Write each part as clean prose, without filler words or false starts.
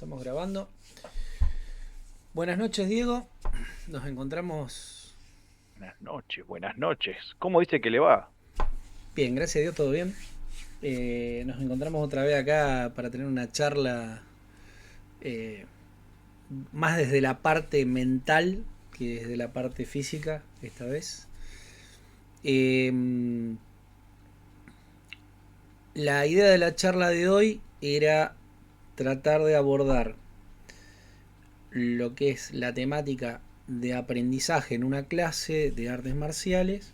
Estamos grabando. Buenas noches, Diego. Nos encontramos Buenas noches. ¿Cómo dice que le va? bien, gracias a Dios, todo bien. Nos encontramos otra vez acá para tener una charla eh, más desde la parte mental que desde la parte física esta vez. Eh, la idea de la charla de hoy era tratar de abordar lo que es la temática de aprendizaje en una clase de artes marciales,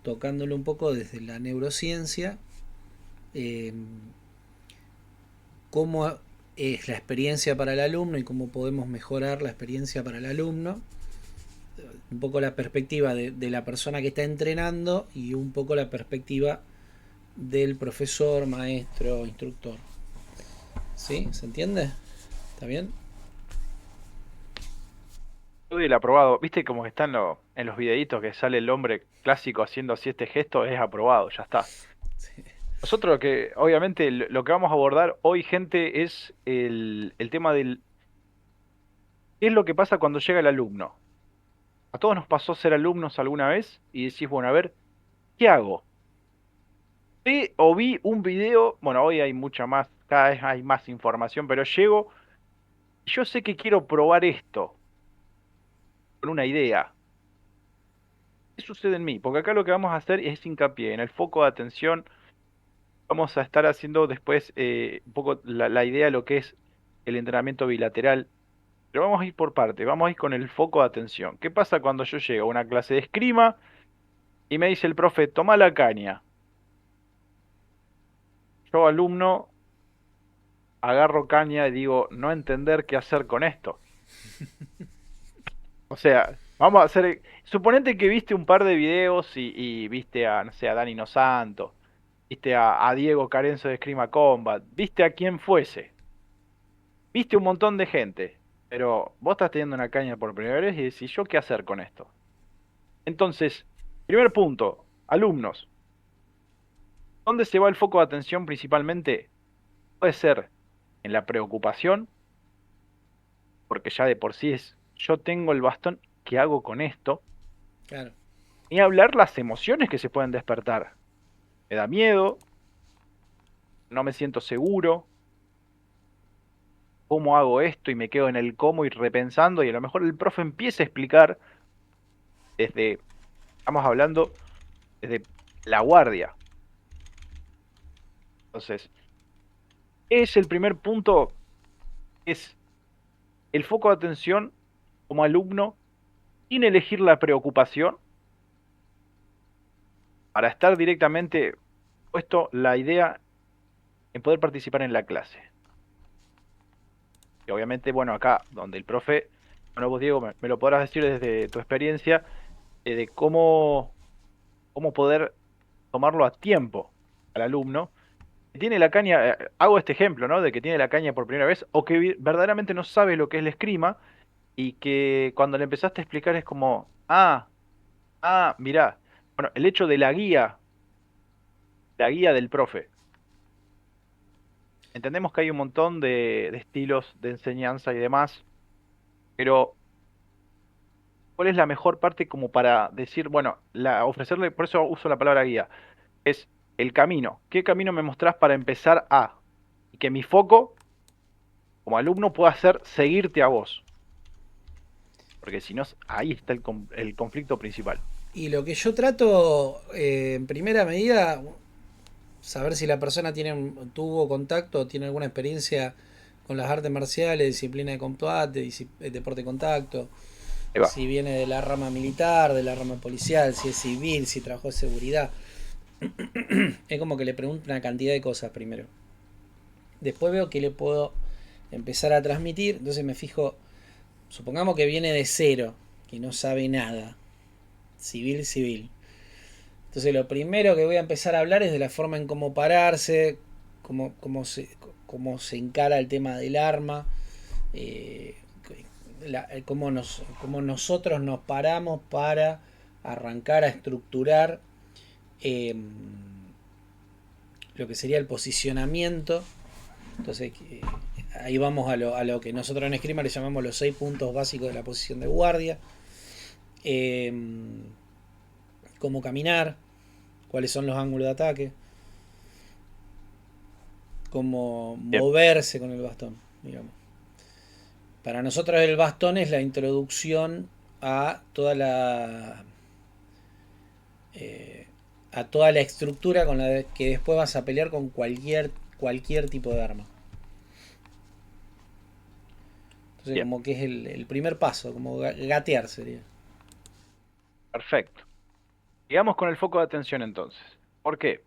tocándolo un poco desde la neurociencia, eh, cómo es la experiencia para el alumno y cómo podemos mejorar la experiencia para el alumno, un poco la perspectiva de la persona que está entrenando y un poco la perspectiva del profesor, maestro, instructor. ¿Sí? ¿Se entiende? ¿Está bien? Soy el aprobado. ¿Viste cómo está en los videitos que sale el hombre clásico haciendo así este gesto? Es aprobado, ya está. Sí. Nosotros lo que, obviamente, lo que vamos a abordar hoy, gente, es el tema del qué es lo que pasa cuando llega el alumno. A todos nos pasó ser alumnos alguna vez y decís, bueno, a ver, ¿qué hago? O vi un video, bueno, hoy hay mucha más, cada vez hay más información, pero llego, y yo sé que quiero probar esto con una idea. ¿Qué sucede en mí? Porque acá lo que vamos a hacer es hincapié en el foco de atención. Vamos a estar haciendo después un poco la idea de lo que es el entrenamiento bilateral. Pero vamos a ir por parte, vamos a ir con el foco de atención. ¿Qué pasa cuando yo llego a una clase de esgrima y me dice el profe, toma la caña? Yo, alumno, agarro caña y digo, no entender qué hacer con esto. O sea, vamos a hacer. Suponete que viste un par de videos y viste a, no sé, a Dani No Santo, viste a Diego Carenzo de Esgrima Combat, viste a quien fuese, viste un montón de gente, pero vos estás teniendo una caña por primera vez y decís, ¿yo qué hacer con esto? Entonces, primer punto, alumnos, ¿dónde se va el foco de atención principalmente? Puede ser en la preocupación, porque ya de por sí es, yo tengo el bastón, ¿qué hago con esto? Claro. Ni hablar las emociones que se pueden despertar. Me da miedo, no me siento seguro, cómo hago esto y me quedo en el cómo y repensando y a lo mejor el profe empieza a explicar desde, estamos hablando desde la guardia. Entonces, es el primer punto, es el foco de atención como alumno sin elegir la preocupación para estar directamente puesto la idea en poder participar en la clase. Y obviamente, bueno, acá donde el profe, bueno, vos Diego, me lo podrás decir desde tu experiencia, de cómo poder tomarlo a tiempo al alumno que tiene la caña, hago este ejemplo, ¿no? De que tiene la caña por primera vez o que verdaderamente no sabe lo que es la esgrima y que cuando le empezaste a explicar es como, mirá, bueno, el hecho de la guía del profe. Entendemos que hay un montón de estilos de enseñanza y demás, pero ¿cuál es la mejor parte como para decir, bueno, ofrecerle, por eso uso la palabra guía, es el camino? ¿Qué camino me mostrás para empezar a? Y que mi foco como alumno pueda ser seguirte a vos, porque si no, ahí está el conflicto principal. Y lo que yo trato, en primera medida, saber si la persona tuvo contacto o tiene alguna experiencia con las artes marciales, disciplina de combate, deporte de contacto, Ahí va. si viene de la rama militar, de la rama policial, si es civil, si trabajó de seguridad. Es como que le pregunto una cantidad de cosas primero. Después veo que le puedo empezar a transmitir, entonces me fijo, supongamos que viene de cero, que no sabe nada, civil, civil. Entonces lo primero que voy a empezar a hablar es de la forma en cómo pararse, cómo, cómo se encara el tema del arma, eh, cómo nosotros nos paramos para arrancar a estructurar eh, lo que sería el posicionamiento Entonces, ahí vamos a lo que nosotros en Esgrima le llamamos los 6 puntos básicos de la posición de guardia. Eh, Cómo caminar, cuáles son los ángulos de ataque, cómo Bien, moverse con el bastón, digamos. Para nosotros el bastón es la introducción a toda la eh, a toda la estructura con la que después vas a pelear con cualquier tipo de arma. Entonces bien, como que es el primer paso, como gatear sería. perfecto. Sigamos con el foco de atención entonces. ¿Por qué?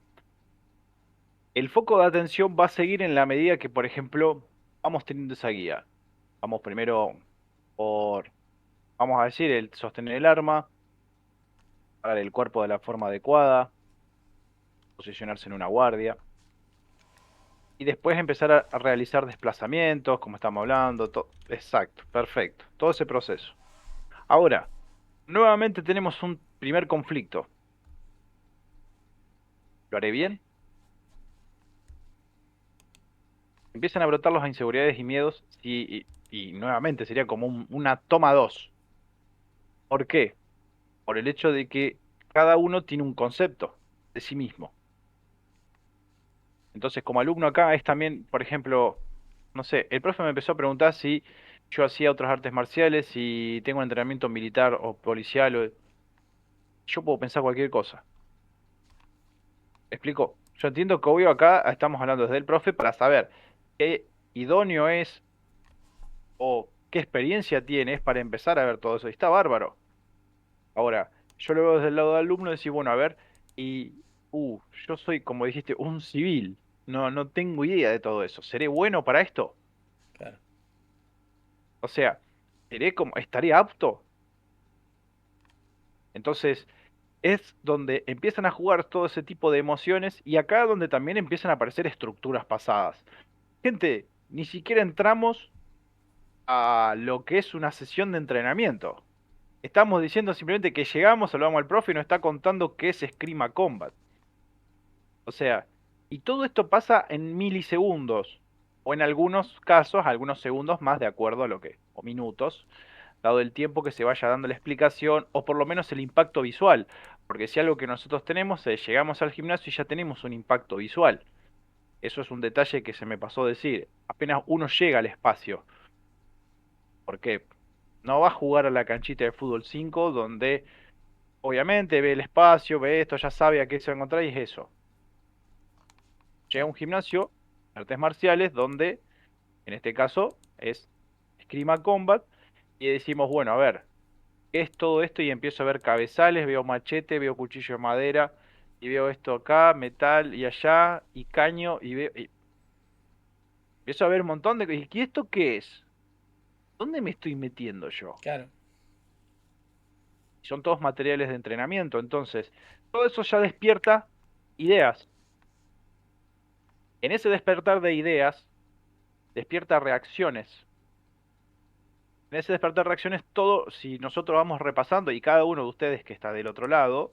El foco de atención va a seguir en la medida que, por ejemplo, vamos teniendo esa guía. Vamos primero por, vamos a decir, el sostener el arma, parar el cuerpo de la forma adecuada, posicionarse en una guardia, y después empezar a realizar desplazamientos, como estamos hablando, exacto, perfecto, todo ese proceso. Ahora, nuevamente tenemos un primer conflicto. ¿Lo haré bien? Empiezan a brotar las inseguridades y miedos y nuevamente sería como una toma dos. ¿Por qué? Por el hecho de que cada uno tiene un concepto de sí mismo. Entonces, como alumno acá es también, por ejemplo, no sé, el profe me empezó a preguntar si yo hacía otras artes marciales, si tengo un entrenamiento militar o policial, yo puedo pensar cualquier cosa. ¿Me explico? Yo entiendo que obvio acá estamos hablando desde el profe para saber qué idóneo es o qué experiencia tienes para empezar a ver todo eso. Y está bárbaro. Ahora, yo lo veo desde el lado del alumno y decir, bueno, a ver, y, yo soy, como dijiste, un civil. No tengo idea de todo eso. ¿Seré bueno para esto? Claro. O sea, estaré apto? Entonces, es donde empiezan a jugar todo ese tipo de emociones y acá donde también empiezan a aparecer estructuras pasadas. Gente, ni siquiera entramos a lo que es una sesión de entrenamiento. Estamos diciendo simplemente que llegamos, saludamos al profe y nos está contando qué es Escrima Combat. O sea, y todo esto pasa en milisegundos, o en algunos casos, algunos segundos más de acuerdo a lo que, o minutos, dado el tiempo que se vaya dando la explicación, o por lo menos el impacto visual. Porque si algo que nosotros tenemos es, llegamos al gimnasio y ya tenemos un impacto visual. Eso es un detalle que se me pasó decir. Apenas uno llega al espacio, porque no va a jugar a la canchita de fútbol 5 donde obviamente ve el espacio, ve esto, ya sabe a qué se va a encontrar y es eso. Llega a Claro. un gimnasio, artes marciales, donde en este caso es Esgrima Combat, y decimos, bueno, a ver, ¿qué es todo esto? Y empiezo a ver cabezales, veo machete, veo cuchillo de madera, y veo esto acá, metal y allá, y caño, y empiezo a ver un montón de cosas. ¿Y esto qué es? ¿Dónde me estoy metiendo yo? Claro. Son todos materiales de entrenamiento, entonces, todo eso ya despierta ideas. En ese despertar de ideas, despierta reacciones. En ese despertar de reacciones, todo, si nosotros vamos repasando y cada uno de ustedes que está del otro lado,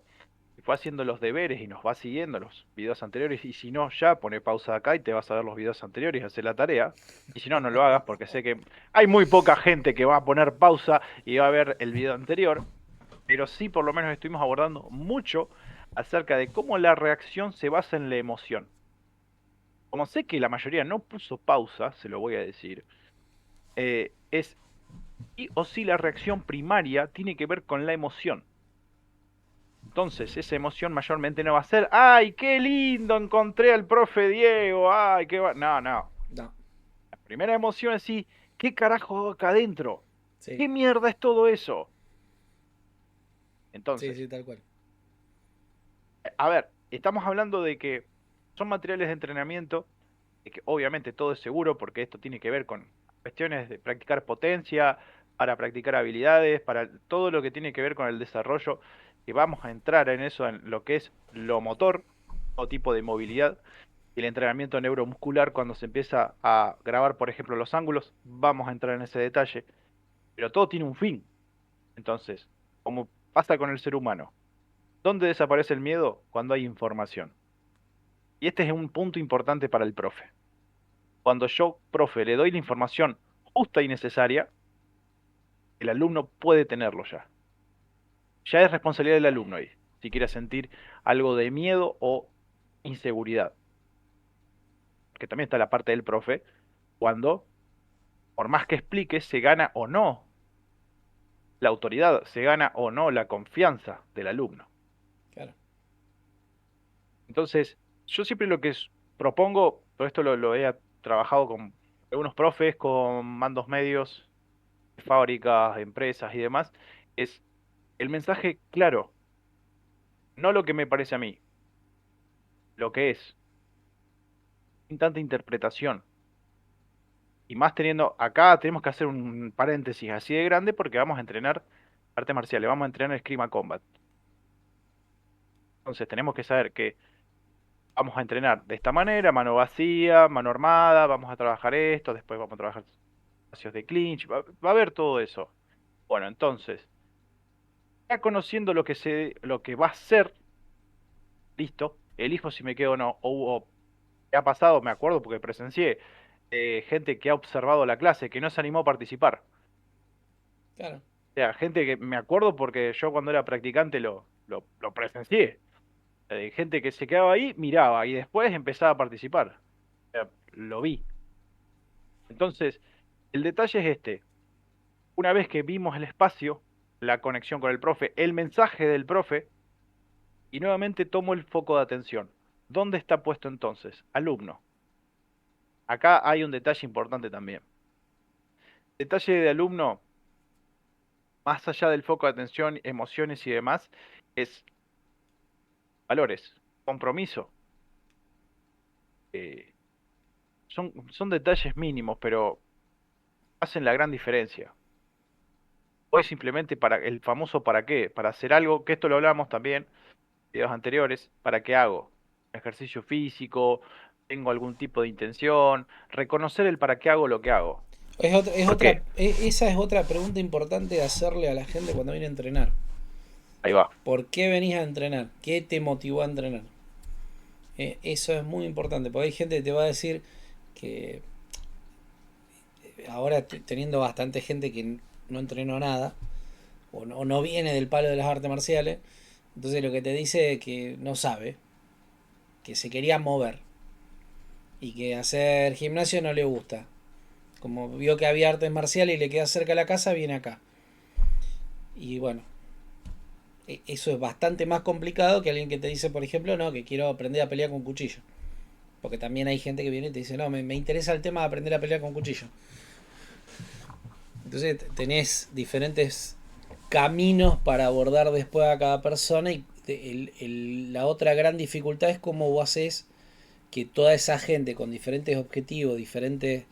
fue haciendo los deberes y nos va siguiendo los videos anteriores, y si no, ya pone pausa acá y te vas a ver los videos anteriores y hacer la tarea. Y si no, no lo hagas porque sé que hay muy poca gente que va a poner pausa y va a ver el video anterior, pero sí por lo menos estuvimos abordando mucho acerca de cómo la reacción se basa en la emoción. Como sé que la mayoría no puso pausa, se lo voy a decir, es sí o sí la reacción primaria tiene que ver con la emoción. Entonces, esa emoción mayormente no va a ser, ¡ay, qué lindo! Encontré al profe Diego, ¡ay, qué va! No, no. No. La primera emoción es sí, ¿qué carajo hago acá adentro? Sí. ¿Qué mierda es todo eso? Sí, Entonces, sí, tal cual. a ver, estamos hablando de que son materiales de entrenamiento, de que obviamente todo es seguro porque esto tiene que ver con cuestiones de practicar potencia, para practicar habilidades, para todo lo que tiene que ver con el desarrollo, que vamos a entrar en eso, en lo que es lo motor o tipo de movilidad. Y el entrenamiento neuromuscular, cuando se empieza a grabar, por ejemplo, los ángulos, vamos a entrar en ese detalle. Pero todo tiene un fin. Entonces, como pasa con el ser humano, ¿dónde desaparece el miedo? Cuando hay información. Y este es un punto importante para el profe. cuando yo, profe, le doy la información justa y necesaria, el alumno puede tenerlo ya. Ya es responsabilidad del alumno ahí, si quiere sentir algo de miedo o inseguridad. Que también está la parte del profe, cuando, por más que explique, se gana o no la autoridad, se gana o no la confianza del alumno. Claro. Entonces, yo siempre lo que propongo, todo esto lo he trabajado con algunos profes, con mandos medios, fábricas, empresas y demás, es el mensaje claro, no lo que me parece a mí, lo que es, sin tanta interpretación. Y más teniendo, acá tenemos que hacer un paréntesis así de grande porque vamos a entrenar artes marciales, vamos a entrenar esgrima combat. Entonces tenemos que saber que vamos a entrenar de esta manera, mano vacía, mano armada, vamos a trabajar esto, después vamos a trabajar espacios de clinch, va a haber todo eso. Bueno, entonces, ya conociendo lo que va a ser, listo, elijo si me quedo o no. O ¿qué ha pasado? Me acuerdo porque presencié gente que ha observado la clase, que no se animó a participar. Claro. O sea, gente que me acuerdo porque yo cuando era practicante lo presencié. Gente que se quedaba ahí, miraba y después empezaba a participar. O sea, lo vi. Entonces, el detalle es este. Una vez que vimos el espacio, la conexión con el profe, el mensaje del profe, y nuevamente tomo el foco de atención. ¿Dónde está puesto entonces? Alumno. Acá hay un detalle importante también. Detalle de alumno, más allá del foco de atención, emociones y demás, es valores, compromiso. Eh, son detalles mínimos, pero hacen la gran diferencia. O es simplemente para el famoso para qué, para hacer algo, que esto lo hablamos también videos anteriores, ¿para qué hago? Ejercicio físico, tengo algún tipo de intención, reconocer el para qué hago lo que hago. ¿Por qué? Esa es otra pregunta importante de hacerle a la gente cuando viene a entrenar. Ahí va. ¿Por qué venís a entrenar? ¿Qué te motivó a entrenar? Eso es muy importante, porque hay gente que te va a decir que ahora teniendo bastante gente que no entrenó nada, o no viene del palo de las artes marciales, entonces lo que te dice es que no sabe, que se quería mover y que hacer gimnasio no le gusta. Como vio que había artes marciales y le queda cerca de la casa, viene acá. Y bueno, eso es bastante más complicado que alguien que te dice, por ejemplo, no, que quiero aprender a pelear con cuchillo. Porque también hay gente que viene y te dice, no, me interesa el tema de aprender a pelear con cuchillo. Entonces tenés diferentes caminos para abordar después a cada persona y la otra gran dificultad es cómo vos haces que toda esa gente con diferentes objetivos, diferentes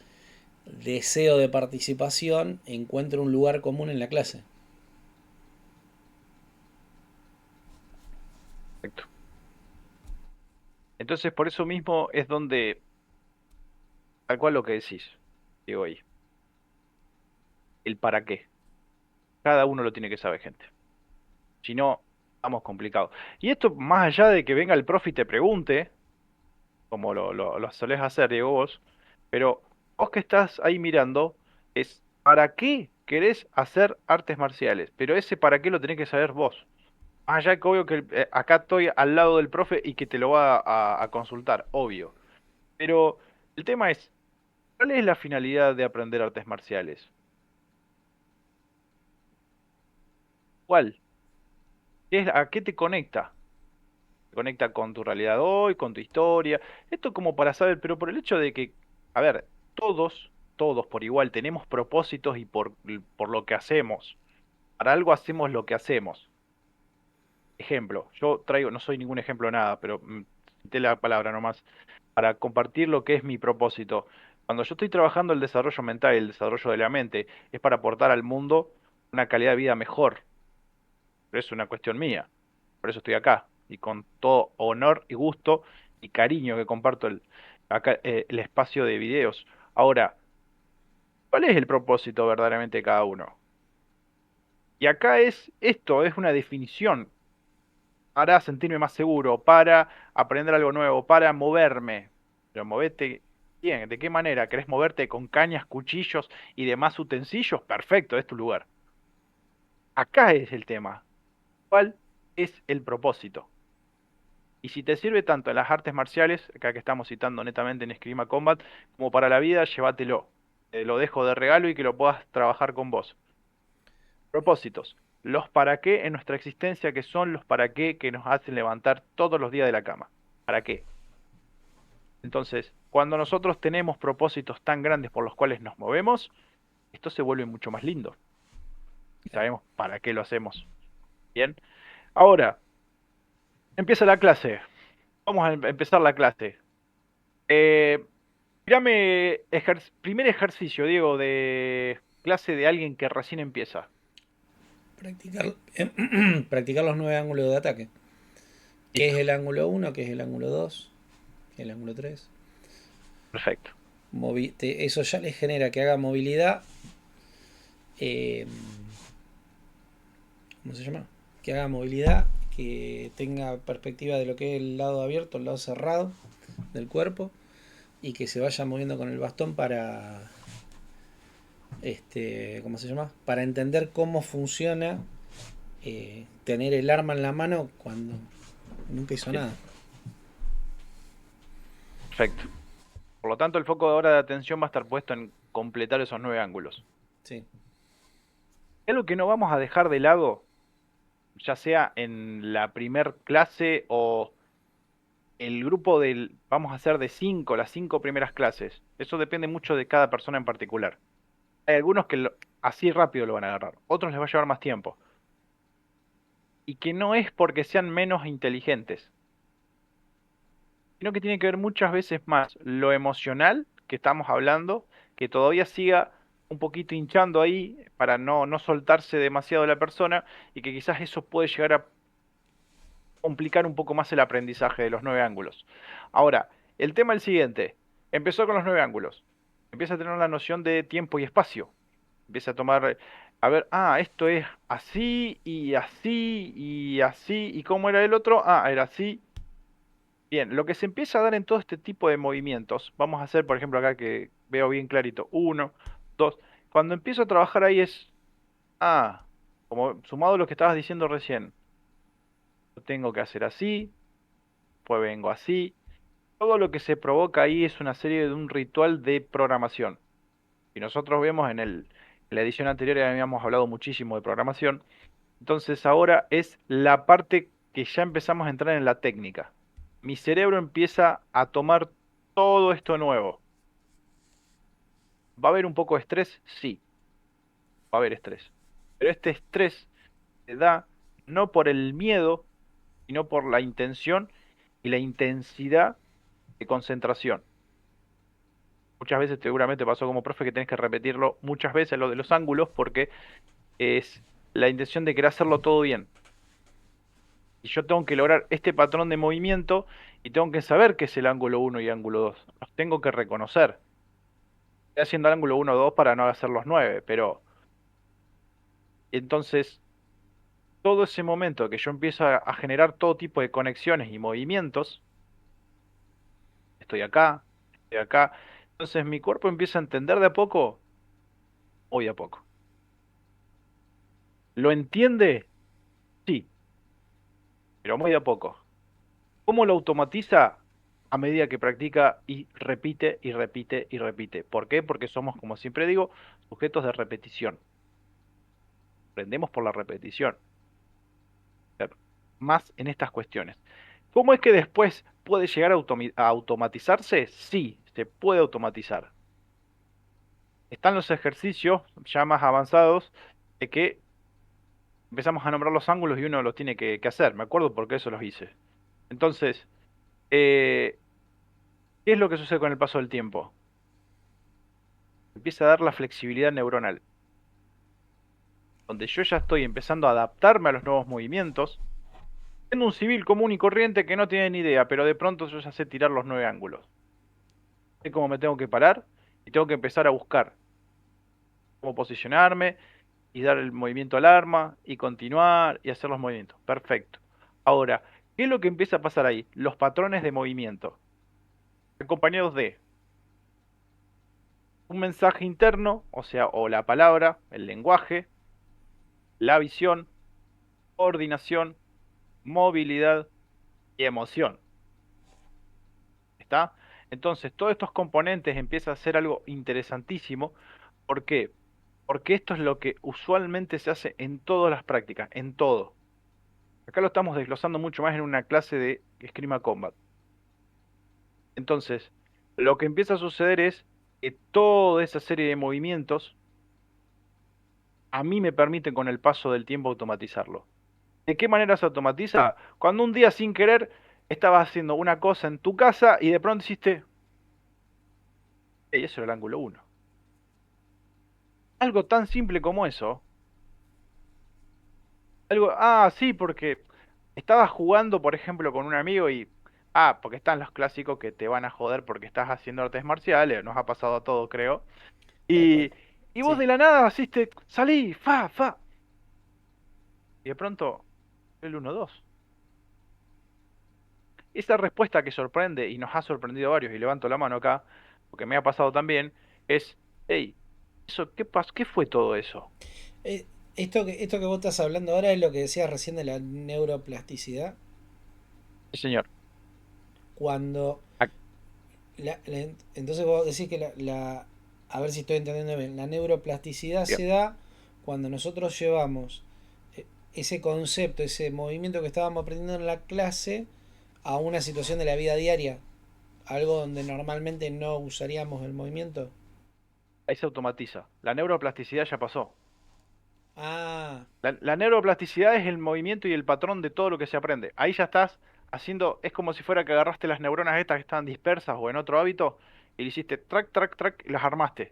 deseos de participación, encuentre un lugar común en la clase. Perfecto. Entonces, por eso mismo es donde, tal cual lo que decís, digo ahí, el para qué. Cada uno lo tiene que saber, gente. Si no, estamos complicados. Y esto, más allá de que venga el profe y te pregunte, como lo solés hacer, Diego, vos, pero vos que estás ahí mirando, es ¿para qué querés hacer artes marciales? Pero ese para qué lo tenés que saber vos. Más allá que obvio que acá estoy al lado del profe y que te lo va a consultar, obvio. Pero el tema es, ¿cuál es la finalidad de aprender artes marciales? ¿Cuál? ¿A qué te conecta? ¿Te conecta con tu realidad hoy, con tu historia? Esto como para saber, pero por el hecho de que, a ver, todos por igual tenemos propósitos y por lo que hacemos. Para algo hacemos lo que hacemos. Ejemplo, yo traigo, no soy ningún ejemplo nada, pero cité la palabra nomás, para compartir lo que es mi propósito. Cuando yo estoy trabajando el desarrollo mental y el desarrollo de la mente, es para aportar al mundo una calidad de vida mejor. Pero es una cuestión mía. Por eso estoy acá. Y con todo honor y gusto y cariño que comparto acá, el espacio de videos. Ahora, ¿cuál es el propósito verdaderamente de cada uno? Y acá es esto, es una definición para sentirme más seguro, para aprender algo nuevo, para moverme. Pero movete, Bien, ¿de qué manera? ¿Querés moverte con cañas, cuchillos y demás utensilios? Perfecto, es tu lugar. Acá es el tema. ¿Cuál es el propósito? Y si te sirve tanto en las artes marciales, acá que estamos citando netamente en Esgrima Combat, como para la vida, llévatelo. Te lo dejo de regalo y que lo puedas trabajar con vos. Propósitos. Los para qué en nuestra existencia, que son los para qué que nos hacen levantar todos los días de la cama. ¿Para qué? Entonces, cuando nosotros tenemos propósitos tan grandes por los cuales nos movemos, esto se vuelve mucho más lindo. Y Claro. sabemos para qué lo hacemos. Bien. Ahora, empieza la clase. Vamos a empezar la clase. Eh, Tírame primer ejercicio, Diego, de clase de alguien que recién empieza. Practicar, practicar los 9 ángulos de ataque. ¿Qué es Listo, el ángulo uno? ¿Qué es el ángulo 2? ¿Qué es el ángulo 3? perfecto. Eso ya les genera que haga movilidad. eh, ¿Cómo se llama? Que haga movilidad, que tenga perspectiva de lo que es el lado abierto, el lado cerrado del cuerpo, y que se vaya moviendo con el bastón para, ¿cómo se llama? Para entender cómo funciona tener el arma en la mano cuando nunca hizo Bien, nada. perfecto. Por lo tanto, el foco de ahora de atención va a estar puesto en completar esos 9 ángulos. Sí. Es lo que no vamos a dejar de lado, ya sea en la primer clase o el grupo del, vamos a hacer de 5, las 5 primeras clases. Eso depende mucho de cada persona en particular. Hay algunos que así rápido lo van a agarrar, otros les va a llevar más tiempo. Y que no es porque sean menos inteligentes, sino que tiene que ver muchas veces más lo emocional que estamos hablando, que todavía siga un poquito hinchando ahí para no soltarse demasiado de la persona y que quizás eso puede llegar a complicar un poco más el aprendizaje de los 9 ángulos. Ahora, el tema es el siguiente. Empezó con los 9 ángulos. Empieza a tener la noción de tiempo y espacio. Empieza a tomar, a ver, esto es así y así y así. ¿Y cómo era el otro? Era así. Bien, lo que se empieza a dar en todo este tipo de movimientos, vamos a hacer, por ejemplo, acá que veo bien clarito, uno, dos. Cuando empiezo a trabajar ahí es, como sumado a lo que estabas diciendo recién, lo tengo que hacer así, pues vengo así. Todo lo que se provoca ahí es una serie de un ritual de programación. Y nosotros vemos en la edición anterior ya habíamos hablado muchísimo de programación. Entonces ahora es la parte que ya empezamos a entrar en la técnica. Mi cerebro empieza a tomar todo esto nuevo. ¿Va a haber un poco de estrés? Sí, va a haber estrés. Pero este estrés se da no por el miedo, sino por la intención y la intensidad de concentración. Muchas veces seguramente pasó como profe que tenés que repetirlo muchas veces lo de los ángulos porque es la intención de querer hacerlo todo bien. Y yo tengo que lograr este patrón de movimiento y tengo que saber qué es el ángulo uno y ángulo 2. Los tengo que reconocer. Estoy haciendo el ángulo uno o 2 para no hacer los 9, pero entonces todo ese momento que yo empiezo a generar todo tipo de conexiones y movimientos, estoy acá, estoy acá, entonces mi cuerpo empieza a entender de a poco, muy de a poco. ¿Lo entiende? Sí, pero muy de a poco. ¿Cómo lo automatiza? A medida que practica y repite y repite y repite. ¿Por qué? Porque somos, como siempre digo, sujetos de repetición. Aprendemos por la repetición. Claro, más en estas cuestiones. ¿Cómo es que después puede llegar a automatizarse? Sí, se puede automatizar. Están los ejercicios ya más avanzados de que empezamos a nombrar los ángulos y uno los tiene que hacer. Me acuerdo porque eso los hice. Entonces, eh, ¿qué es lo que sucede con el paso del tiempo? Empieza a dar la flexibilidad neuronal, donde yo ya estoy empezando a adaptarme a los nuevos movimientos, siendo un civil común y corriente que no tiene ni idea, pero de pronto yo ya sé tirar los 9 ángulos. Sé cómo me tengo que parar y tengo que empezar a buscar cómo posicionarme y dar el movimiento al arma y continuar y hacer los movimientos. Perfecto. Ahora, ¿qué es lo que empieza a pasar ahí? Los patrones de movimiento, acompañados de un mensaje interno, o sea, o la palabra, el lenguaje, la visión, coordinación, movilidad y emoción. ¿Está? Entonces, todos estos componentes empiezan a ser algo interesantísimo. ¿Por qué? Porque esto es lo que usualmente se hace en todas las prácticas, en todo. Acá lo estamos desglosando mucho más en una clase de Esgrima Combat. Entonces, lo que empieza a suceder es que toda esa serie de movimientos a mí me permiten con el paso del tiempo automatizarlo. ¿De qué manera se automatiza? Cuando un día sin querer estabas haciendo una cosa en tu casa y de pronto hiciste, "Ey, eso era el ángulo uno". Algo tan simple como eso. Algo, sí, porque estabas jugando, por ejemplo, con un amigo y, porque están los clásicos que te van a joder porque estás haciendo artes marciales, nos ha pasado a todos, creo. Tal cual. Y vos Sí. de la nada hiciste, salí, fa, fa. Y de pronto, el uno dos. Esa respuesta que sorprende y nos ha sorprendido a varios, y levanto la mano acá, porque me ha pasado también, es, hey, eso, ¿qué pasó? ¿Qué fue todo eso? Eh, esto que vos estás hablando ahora es lo que decías recién de la neuroplasticidad. Sí, señor. Cuando Ah, entonces vos decís que a ver si estoy entendiendo bien, la neuroplasticidad bien. se da cuando nosotros llevamos eh, ese concepto, ese movimiento que estábamos aprendiendo en la clase a una situación de la vida diaria, algo donde normalmente no usaríamos el movimiento. Ahí se automatiza. La neuroplasticidad ya pasó. Ah, La neuroplasticidad es el movimiento y el patrón de todo lo que se aprende. Ahí ya estás haciendo, es como si fuera que agarraste las neuronas estas que estaban dispersas o en otro hábito y le hiciste track, track, track y las armaste.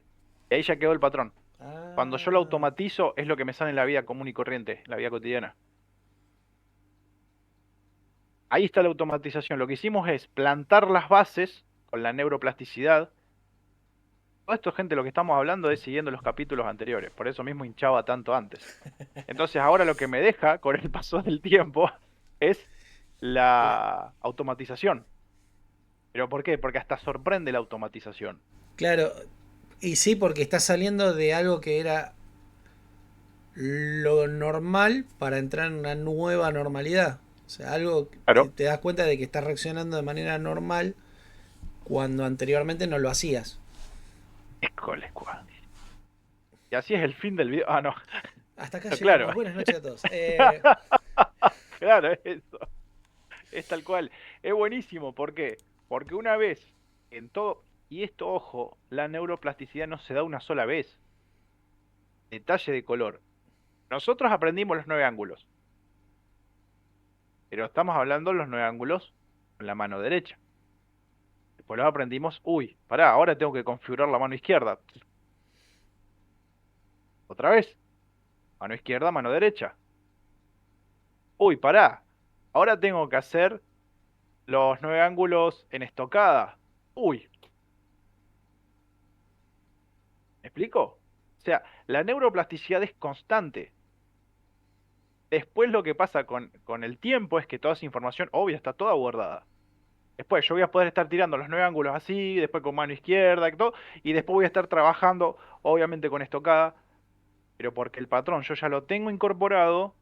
Y ahí ya quedó el patrón. Cuando yo lo ah, automatizo es lo que me sale en la vida común y corriente, en la vida cotidiana. Ahí está la automatización. Lo que hicimos es plantar las bases con la neuroplasticidad. Todo esto, gente, lo que estamos hablando es siguiendo los capítulos anteriores. Por eso mismo hinchaba tanto antes. Entonces ahora lo que me deja con el paso del tiempo es cla- la automatización. ¿Pero por qué? Porque hasta sorprende la automatización. claro. Y sí, porque está saliendo de algo que era lo normal para entrar en una nueva normalidad. O sea, algo que Claro. te das cuenta de que estás reaccionando de manera normal cuando anteriormente no lo hacías. École, y así es el fin del video. Ah, no. Hasta acá Claro. llegamos. Buenas noches a todos. Claro, eso. Es tal cual. Es buenísimo. ¿Por qué? Porque una vez en todo, y esto, ojo, la neuroplasticidad no se da una sola vez. Detalle de color. Nosotros aprendimos los 9 ángulos, pero estamos hablando de los 9 ángulos con la mano derecha. Después los aprendimos, uy, pará, ahora tengo que configurar la mano izquierda. Otra vez, mano izquierda, mano derecha. Uy, pará, ahora tengo que hacer los 9 ángulos en estocada. Uy, ¿me explico? O sea, la neuroplasticidad es constante. Después lo que pasa con el tiempo es que toda esa información, obvio, está toda guardada. Después yo voy a poder estar tirando los 9 ángulos así, después con mano izquierda y todo, y después voy a estar trabajando, obviamente con estocada, pero porque el patrón yo ya lo tengo incorporado,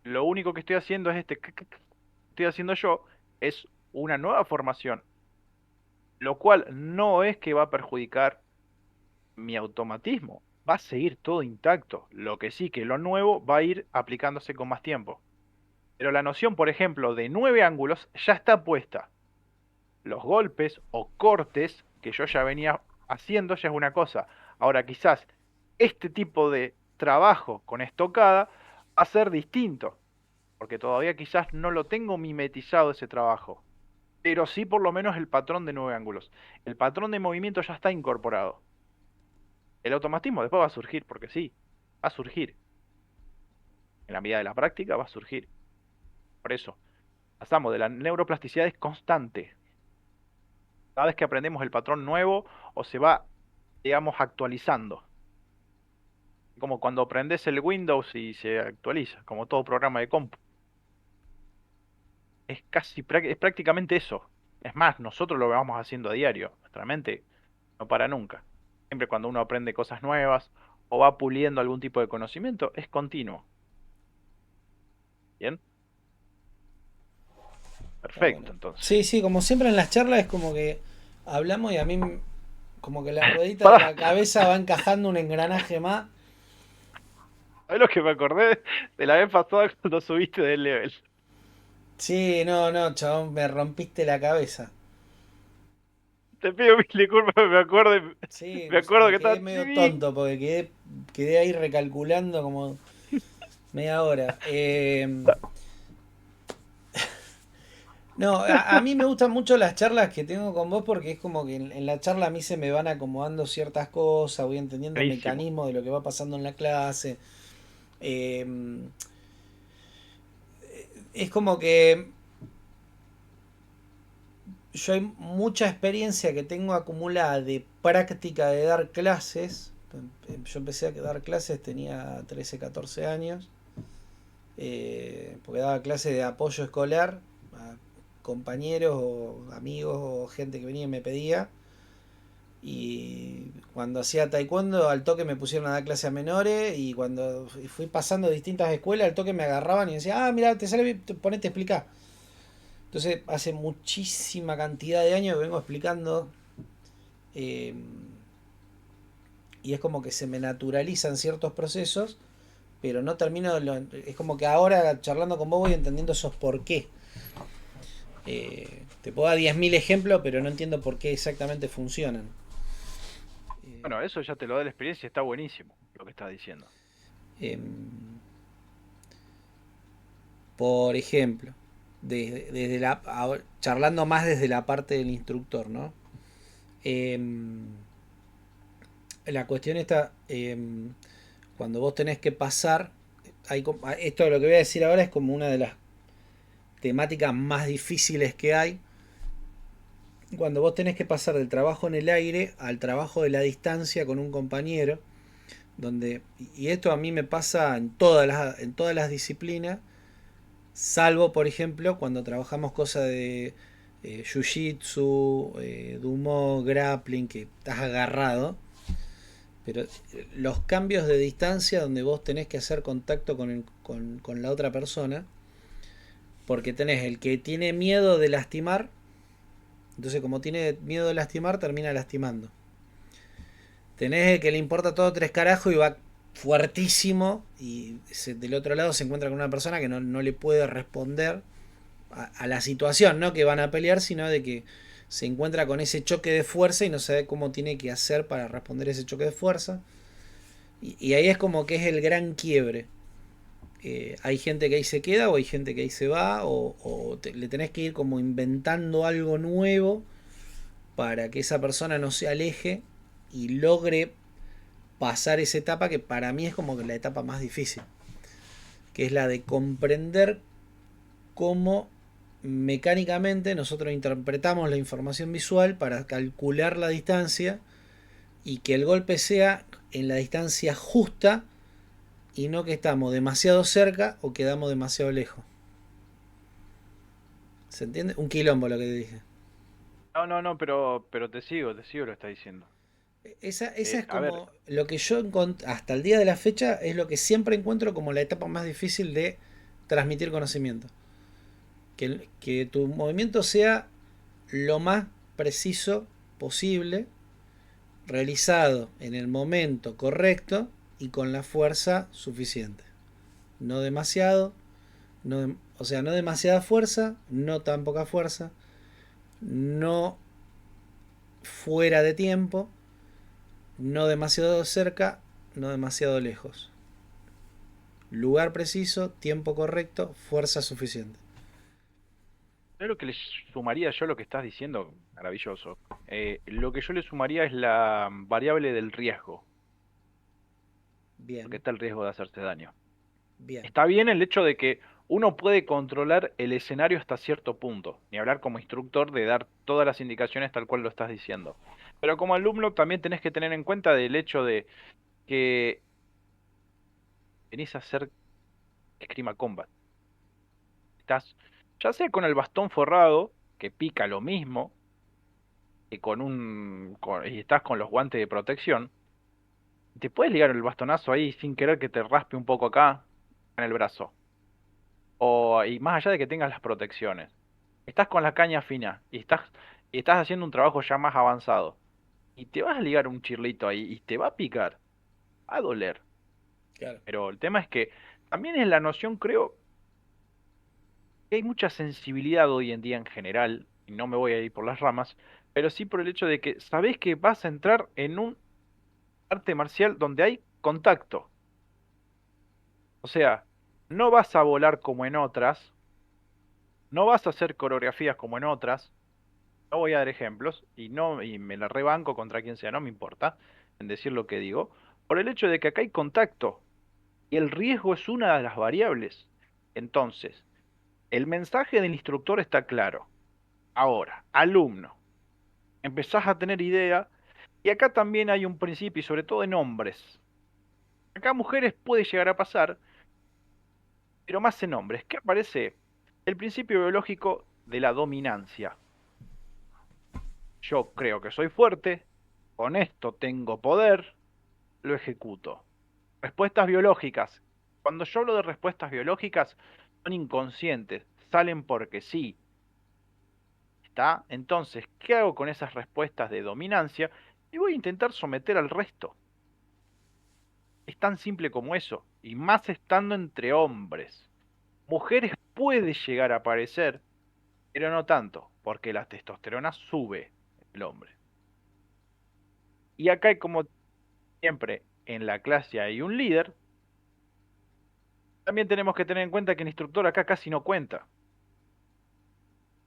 lo único que estoy haciendo es estoy haciendo yo, es una nueva formación, lo cual no es que va a perjudicar mi automatismo, va a seguir todo intacto, lo que sí que lo nuevo va a ir aplicándose con más tiempo. Pero la noción, por ejemplo, de 9 ángulos ya está puesta. Los golpes o cortes que yo ya venía haciendo ya es una cosa. Ahora quizás este tipo de trabajo con estocada va a ser distinto, porque todavía quizás no lo tengo mimetizado ese trabajo, pero sí por lo menos el patrón de 9 ángulos. El patrón de movimiento ya está incorporado. El automatismo después va a surgir, porque sí, va a surgir. En la medida de la práctica va a surgir. Por eso, pasamos de la neuroplasticidad es constante. Cada vez que aprendemos el patrón nuevo o se va, digamos, actualizando. Como cuando aprendes el Windows y se actualiza, como todo programa de compu. Es es prácticamente eso. Es más, nosotros lo vamos haciendo a diario. Nuestra mente no para nunca. siempre cuando uno aprende cosas nuevas o va puliendo algún tipo de conocimiento, es continuo. ¿Bien? Está bueno. Perfecto, entonces. Sí, sí, como siempre en las charlas es como que hablamos y a mí como que la ruedita de Pará, la cabeza va encajando un engranaje más. ¿sabés lo que me acordé de la vez pasada cuando subiste del level? Sí, no, no, chabón, me rompiste la cabeza. Te pido mil disculpas, Sí, me acuerdo que me quedé estaba... medio tonto porque quedé ahí recalculando como media hora. No, a mí me gustan mucho las charlas que tengo con vos porque es como que en la charla a mí se me van acomodando ciertas cosas, voy entendiendo Buenísimo. mecanismos de lo que va pasando en la clase. Eh, es como que yo hay mucha experiencia que tengo acumulada de práctica de dar clases. Yo empecé a dar clases, tenía 13 14 años, porque daba clases de apoyo escolar a compañeros o amigos o gente que venía y me pedía. Y cuando hacía taekwondo, al toque me pusieron a dar clase a menores. Y cuando fui pasando distintas escuelas, al toque me agarraban y me decían, ah, mira, te sale bien, ponete a explicar. Entonces, hace muchísima cantidad de años que vengo explicando. eh, y es como que se me naturalizan ciertos procesos, pero no termino. Es como que ahora, charlando con vos, voy entendiendo esos por qué. Te puedo dar 10.000 ejemplos, pero no entiendo por qué exactamente funcionan. Eh, Bueno, eso ya te lo da la experiencia, está buenísimo lo que estás diciendo. em, Por ejemplo, charlando más desde la parte del instructor, ¿no? Em, la cuestión está, cuando vos tenés que pasar, esto lo que voy a decir ahora es como una de las temáticas más difíciles que hay, cuando vos tenés que pasar del trabajo en el aire al trabajo de la distancia con un compañero, donde, y esto a mí me pasa en todas las disciplinas, salvo, por ejemplo, cuando trabajamos cosas de jiu-jitsu, dumo, grappling, que estás agarrado. Pero los cambios de distancia donde vos tenés que hacer contacto con la otra persona, porque tenés el que tiene miedo de lastimar, entonces como tiene miedo de lastimar, termina lastimando. Tenés el que le importa todo tres carajos y va fuertísimo y del otro lado se encuentra con una persona que no le puede responder a la situación, no que van a pelear, sino de que se encuentra con ese choque de fuerza y no sabe cómo tiene que hacer para responder ese choque de fuerza. Y ahí es como que es el gran quiebre. Hay gente que ahí se queda o hay gente que ahí se va le tenés que ir como inventando algo nuevo para que esa persona no se aleje y logre pasar esa etapa que para mí es como que la etapa más difícil, que es la de comprender cómo mecánicamente nosotros interpretamos la información visual para calcular la distancia y que el golpe sea en la distancia justa y no que estamos demasiado cerca o quedamos demasiado lejos. ¿Se entiende? Un quilombo lo que te dije. No, no, no, pero te sigo lo que estás diciendo. Esa es A ver, como lo que yo hasta el día de la fecha es lo que siempre encuentro como la etapa más difícil de transmitir conocimiento. Que tu movimiento sea lo más preciso posible, realizado en el momento correcto y con la fuerza suficiente. No demasiado, o sea, no demasiada fuerza, no tan poca fuerza, no fuera de tiempo, no demasiado cerca, no demasiado lejos. Lugar preciso, tiempo correcto, fuerza suficiente. ¿sabés lo que le sumaría yo a lo que estás diciendo? Maravilloso. Lo que yo le sumaría es la variable del riesgo, porque Bien, está el riesgo de hacerse daño. bien. Está bien el hecho de que uno puede controlar el escenario hasta cierto punto, ni hablar como instructor de dar todas las indicaciones tal cual lo estás diciendo. Pero como alumno también tenés que tener en cuenta del hecho de que venís a hacer esgrima combat. Estás ya sea con el bastón forrado, que pica lo mismo, y estás con los guantes de protección, te puedes ligar el bastonazo ahí sin querer que te raspe un poco acá en el brazo. Y más allá de que tengas las protecciones, estás con la caña fina y estás haciendo un trabajo ya más avanzado. Y te vas a ligar un chirlito ahí y te va a picar, va a doler. Claro. Pero el tema es que también es la noción, creo, que hay mucha sensibilidad hoy en día en general, y no me voy a ir por las ramas, pero sí por el hecho de que sabés que vas a entrar en un arte marcial donde hay contacto. O sea, no vas a volar como en otras, no vas a hacer coreografías como en otras. No voy a dar ejemplos y me la rebanco contra quien sea, no me importa en decir lo que digo, por el hecho de que acá hay contacto y el riesgo es una de las variables. Entonces, el mensaje del instructor está claro. Ahora, alumno, empezás a tener idea y acá también hay un principio y sobre todo en hombres. Acá mujeres puede llegar a pasar, pero más en hombres, que aparece el principio biológico de la dominancia. Yo creo que soy fuerte, con esto tengo poder, lo ejecuto. Respuestas biológicas. Cuando yo hablo de respuestas biológicas, son inconscientes, salen porque sí. ¿Está? Entonces, ¿qué hago con esas respuestas de dominancia? Y voy a intentar someter al resto. Es tan simple como eso, y más estando entre hombres. Mujeres puede llegar a aparecer, pero no tanto, porque la testosterona sube en el hombre. Y acá, como siempre, en la clase hay un líder. También tenemos que tener en cuenta que el instructor acá casi no cuenta.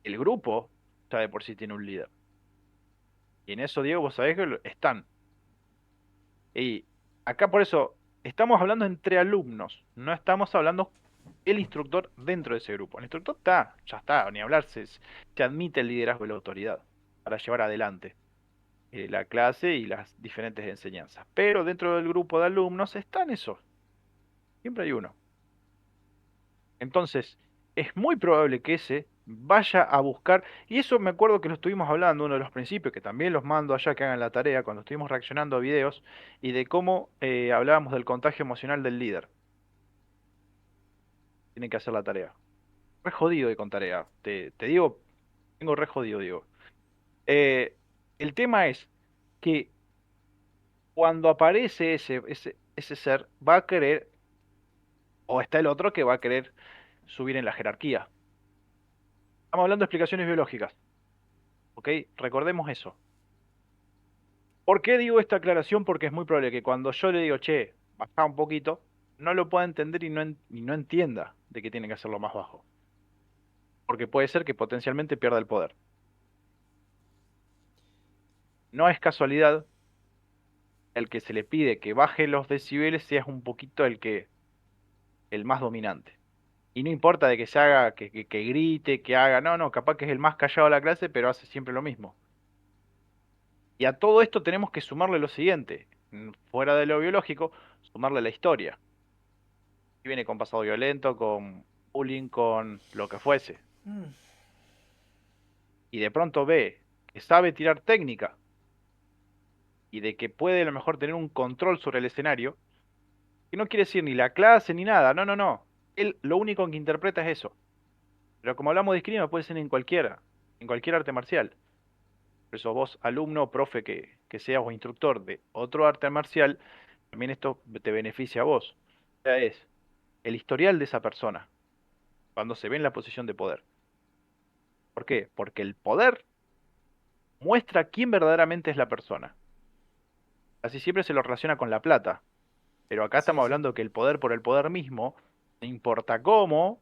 El grupo ya de por sí tiene un líder. Y en eso, Diego, vos sabés que están. Y acá por eso estamos hablando entre alumnos, no estamos hablando el instructor dentro de ese grupo. El instructor está, ya está, ni hablar, se admite el liderazgo y la autoridad para llevar adelante la clase y las diferentes enseñanzas. Pero dentro del grupo de alumnos están esos, siempre hay uno. Entonces, es muy probable que ese vaya a buscar, y eso me acuerdo que lo estuvimos hablando, uno de los principios, que también los mando allá que hagan la tarea, cuando estuvimos reaccionando a videos, y de cómo hablábamos del contagio emocional del líder. Tienen que hacer la tarea. Re jodido de con tarea. Te digo, tengo re jodido, digo. Eh, el tema es que cuando aparece ese ser, va a querer, o está el otro que va a querer subir en la jerarquía. Estamos hablando de explicaciones biológicas. ¿Ok? Recordemos eso. ¿Por qué digo esta aclaración? Porque es muy probable que cuando yo le digo, che, baja un poquito, no lo pueda entender y no entienda de que tiene que hacerlo más bajo. Porque puede ser que potencialmente pierda el poder. No es casualidad el que se le pide que baje los decibeles sea un poquito el más dominante. Y no importa de que se haga, que grite, que haga, no, no, capaz que es el más callado de la clase, pero hace siempre lo mismo. Y a todo esto tenemos que sumarle lo siguiente, fuera de lo biológico, sumarle la historia. Y viene con pasado violento, con bullying, con lo que fuese. Y de pronto ve que sabe tirar técnica y de que puede a lo mejor tener un control sobre el escenario, que no quiere decir ni la clase ni nada, no, no, no. Él lo único que interpreta es eso. Pero como hablamos de esgrima, puede ser en cualquier arte marcial. Por eso vos, alumno, profe que seas o instructor de otro arte marcial, también esto te beneficia a vos. O sea, es el historial de esa persona, cuando se ve en la posición de poder. ¿Por qué? Porque el poder muestra quién verdaderamente es la persona. Así siempre se lo relaciona con la plata. Pero acá Sí, estamos sí. hablando que el poder por el poder mismo, no importa cómo,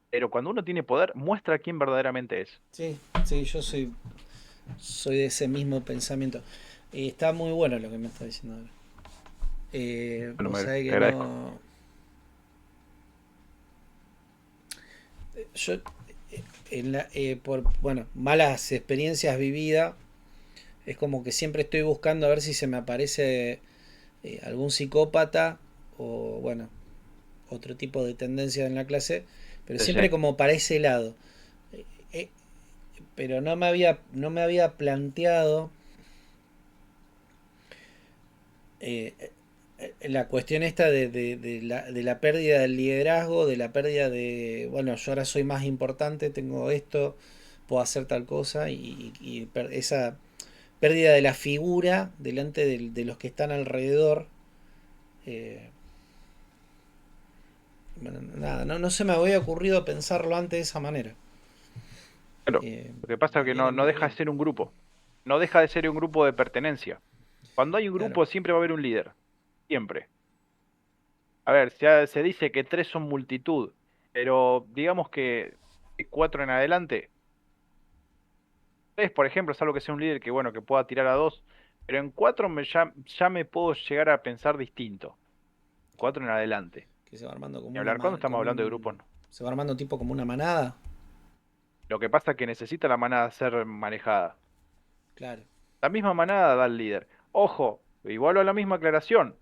pero cuando uno tiene poder, muestra quién verdaderamente es. Sí, sí, soy de ese mismo pensamiento. Está muy bueno lo que me está diciendo ahora. Bueno, Vos sabés te que agradezco. no. Yo, por bueno, malas experiencias vividas, es como que siempre estoy buscando a ver si se me aparece algún psicópata o, bueno, otro tipo de tendencia en la clase, pero Sí, siempre sí. como para ese lado. Eh, pero no me había planteado eh, la cuestión esta de la pérdida del liderazgo, de la pérdida de, bueno, yo ahora soy más importante, tengo esto, puedo hacer tal cosa, y esa pérdida de la figura delante de los que están alrededor. eh, bueno, nada, no se me había ocurrido pensarlo antes de esa manera. Claro, lo que pasa Me es que viene no muy deja de bien, ser un grupo, no deja de ser un grupo de pertenencia. Cuando hay un claro. grupo siempre va a haber un líder, siempre. A ver, se dice que tres son multitud, pero digamos que de cuatro en adelante, tres, por ejemplo, es algo que sea un líder que, bueno, que pueda tirar a dos, pero en cuatro ya me puedo llegar a pensar distinto. Cuatro en adelante. Que se va armando como Y una hablar cuando estamos como hablando de grupos, un, no. se va armando tipo como una manada. Lo que pasa es que necesita la manada ser manejada. Claro. La misma manada da al líder. Ojo, igual a la misma aclaración.